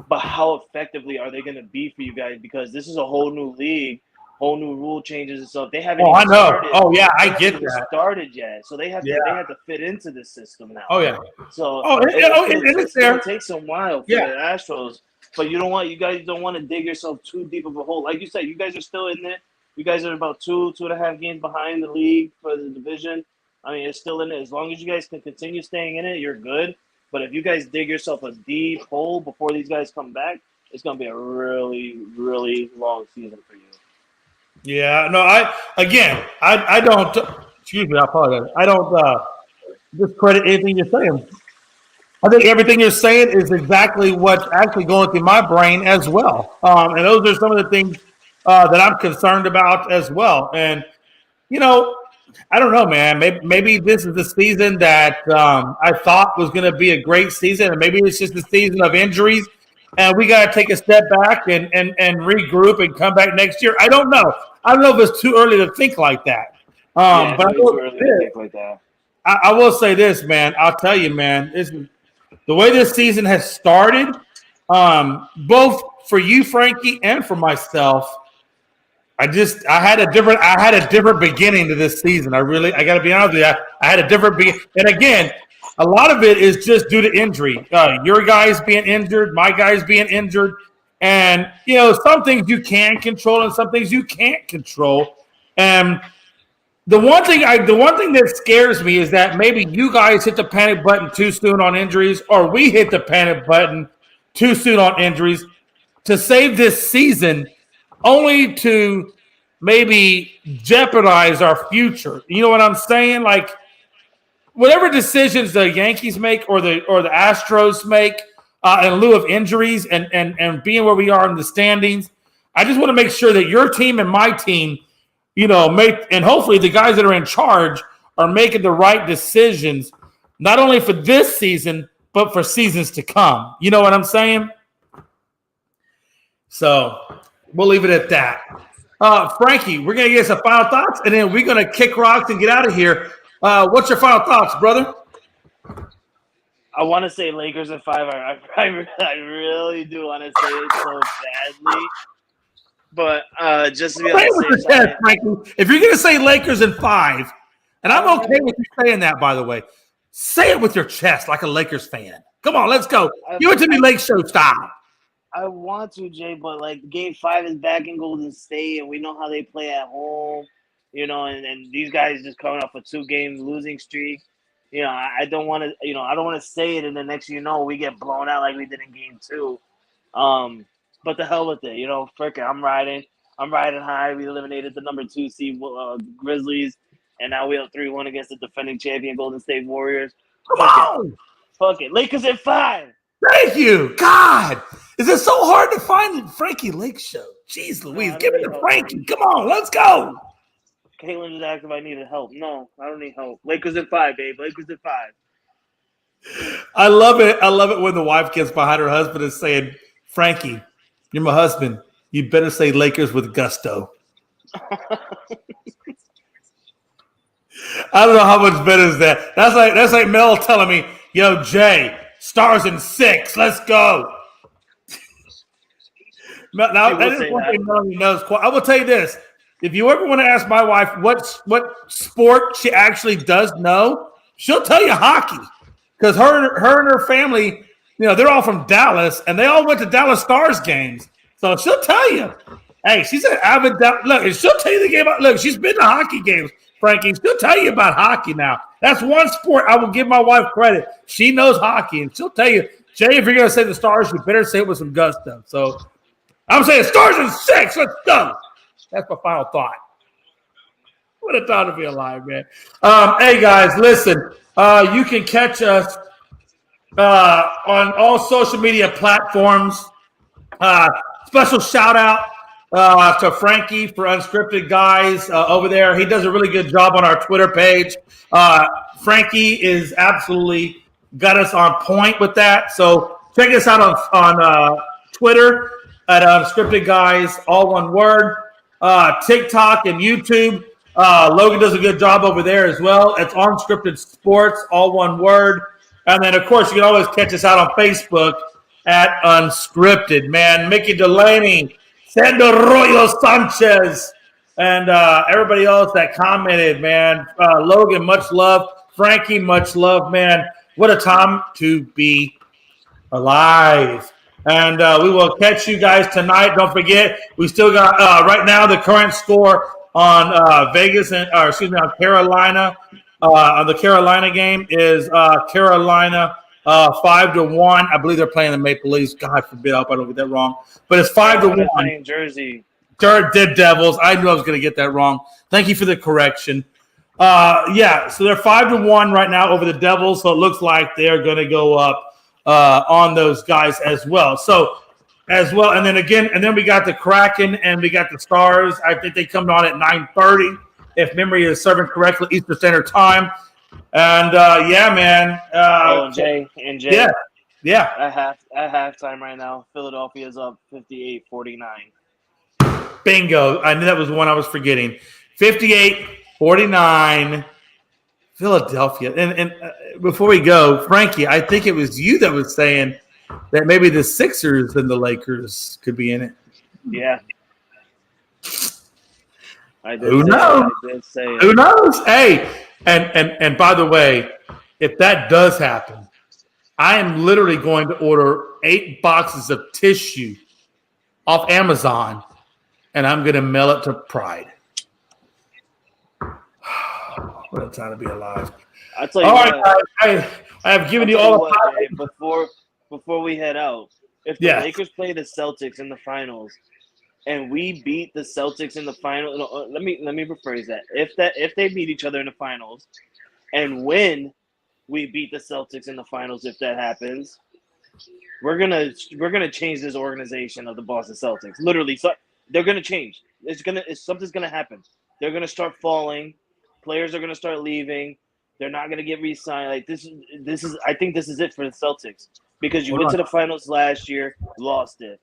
But how effectively are they going to be for you guys? Because this is a whole new league, whole new rule changes and stuff. They haven't. Oh, I know. Started. Oh, yeah, I get that. Started yet, so they have to fit into this system now. Oh, yeah. So it's there. It takes a while for the Astros, but you guys don't want to dig yourself too deep of a hole. Like you said, you guys are still in there. You guys are about 2.5 games behind the league for the division. I mean, it's still in it. As long as you guys can continue staying in it, you're good. But if you guys dig yourself a deep hole before these guys come back, it's going to be a really, really long season for you. Yeah, no, I don't, excuse me, I apologize. I don't discredit anything you're saying. I think everything you're saying is exactly what's actually going through my brain as well. And those are some of the things that I'm concerned about as well. And, I don't know, man. Maybe this is the season that I thought was going to be a great season, and maybe it's just the season of injuries, and we got to take a step back and regroup and come back next year. I don't know. I don't know if it's too early to think like that. But it's too early to think like that. I will say this, man. I'll tell you, man. The way this season has started, both for you, Frankie, and for myself. I had a different beginning to this season. I got to be honest with you. I had a different beginning. And again, a lot of it is just due to injury. Your guys being injured, my guys being injured. And, some things you can control and some things you can't control. And the one thing that scares me is that maybe you guys hit the panic button too soon on injuries, or we hit the panic button too soon on injuries to save this season, only to maybe jeopardize our future. You know what I'm saying? Like, whatever decisions the Yankees make or the Astros make in lieu of injuries and being where we are in the standings, I just want to make sure that your team and my team, and hopefully the guys that are in charge are making the right decisions, not only for this season, but for seasons to come. You know what I'm saying? So we'll leave it at that. Frankie, we're going to get some final thoughts, and then we're going to kick rocks and get out of here. What's your final thoughts, brother? I want to say Lakers in 5. I really do want to say it so badly. But just to be on the same side, Frankie, if you're going to say Lakers in 5, and I'm okay with you saying that, by the way, say it with your chest like a Lakers fan. Come on, let's go. Give it to me Lake Show style. I want to, Jay, but Game 5 is back in Golden State, and we know how they play at home, and these guys just coming off a 2-game losing streak. I don't want to, I don't want to say it, and then next we get blown out like we did in Game 2. But the hell with it, frick it. I'm riding high. We eliminated the number 2 seed Grizzlies, and now we have 3-1 against the defending champion Golden State Warriors. Fuck it. Lakers at 5. Thank you. God, is it so hard to find Frankie Lake Show? Jeez Louise, give it to Frankie. Come on, let's go. Caitlin just asked if I needed help. No, I don't need help. Lakers at 5, babe. Lakers at 5. I love it. I love it when the wife gets behind her husband and saying, Frankie, you're my husband. You better say Lakers with gusto. I don't know how much better is that. That's like Mel telling me, Jay, Stars in 6. Let's go. Now, that is one thing Melanie knows. I will tell you this. If you ever want to ask my wife what sport she actually does know, she'll tell you hockey. Because her and her family, they're all from Dallas, and they all went to Dallas Stars games. So she'll tell you. Hey, she's an avid look, and she'll tell you the game. Look, she's been to hockey games, Frankie. She'll tell you about hockey now. That's one sport I will give my wife credit. She knows hockey, and she'll tell you, Jay, if you're going to say the Stars, you better say it with some gusto. So I'm saying Stars in 6. Let's go. That's my final thought. What a time to be alive, man. Hey, guys, listen. You can catch us on all social media platforms. Special shout-out to Frankie for Unscripted Guys over there. He does a really good job on our Twitter page. Frankie is absolutely got us on point with that. So check us out on Twitter at Unscripted Guys, all one word. TikTok and YouTube. Logan does a good job over there as well. It's Unscripted Sports, all one word. And then, of course, you can always catch us out on Facebook at Unscripted, man. Mickey Delaney, Sandro Royo Sanchez, and everybody else that commented, man. Logan, much love. Frankie, much love, man. What a time to be alive. And we will catch you guys tonight. Don't forget, we still got right now the current score on Vegas on Carolina. On the Carolina game is Carolina 5-1. I believe they're playing the Maple Leafs. God forbid, I hope I don't get that wrong. But it's 5-1. Jersey. Dead Devils. I knew I was going to get that wrong. Thank you for the correction. So they're 5-1 right now over the Devils. So it looks like they're going to go up on those guys as well. And then we got the Kraken and we got the Stars. I think they come on at 9:30 if memory is serving correctly, Eastern Standard Time. And yeah, man. And Jay. Yeah. At halftime right now, Philadelphia is up 58-49. Bingo. I knew that was the one I was forgetting. 58-49. Philadelphia. And before we go, Frankie, I think it was you that was saying that maybe the Sixers and the Lakers could be in it. Yeah. Who knows? Who knows? Hey, and by the way, if that does happen, I am literally going to order 8 boxes of tissue off Amazon, and I'm going to mail it to Pride. What a time to be alive. I'll tell you all what, right, guys, I have given you all the before we head out, if the Lakers play the Celtics in the finals and we beat the Celtics in the final, let me rephrase that. If they beat each other in the finals and when we beat the Celtics in the finals, if that happens, we're gonna change this organization of the Boston Celtics. Literally, so they're gonna change. Something's gonna happen. They're gonna start falling. Players are gonna start leaving. They're not gonna get re-signed. Like this is. I think this is it for the Celtics because you went to the finals last year, lost it.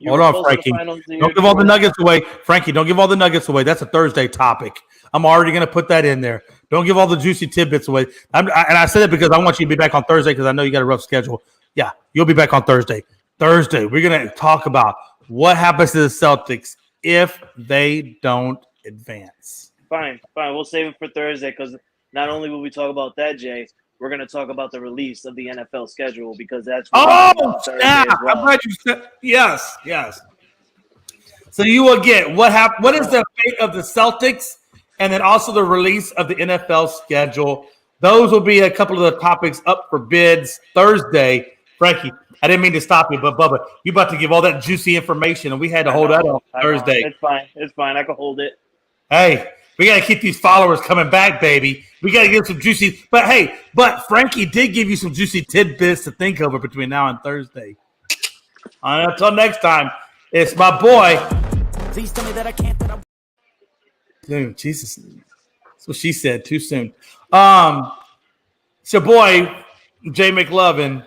Hold on, Frankie. Don't give all the nuggets away. Frankie, don't give all the nuggets away. That's a Thursday topic. I'm already going to put that in there. Don't give all the juicy tidbits away. And I said it because I want you to be back on Thursday because I know you got a rough schedule. Yeah, you'll be back on Thursday. Thursday, we're going to talk about what happens to the Celtics if they don't advance. Fine. We'll save it for Thursday because not only will we talk about that, Jay, we're going to talk about the release of the NFL schedule because that's snap! Well. I'm glad you said yes. So you will get what is the fate of the Celtics, and then also the release of the NFL schedule. Those will be a couple of the topics up for bids Thursday. Frankie, I didn't mean to stop you, but Bubba, you about to give all that juicy information, and we had to hold that on Thursday. It's fine. I can hold it. Hey. We got to keep these followers coming back, baby. We got to give some juicy. But Frankie did give you some juicy tidbits to think over between now and Thursday. Until next time, it's my boy. Please tell me that I can't. Dude, Jesus. That's what she said. Too soon. It's your boy, Jay McLovin,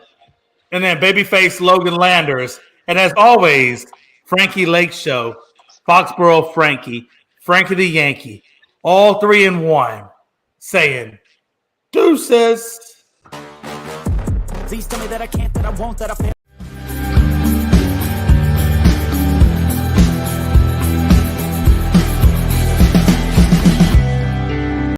and then babyface Logan Landers. And as always, Frankie Lake Show, Foxborough Frankie the Yankee. All 3 in 1, saying, deuces. Please tell me that I can't, that I won't, that I fail.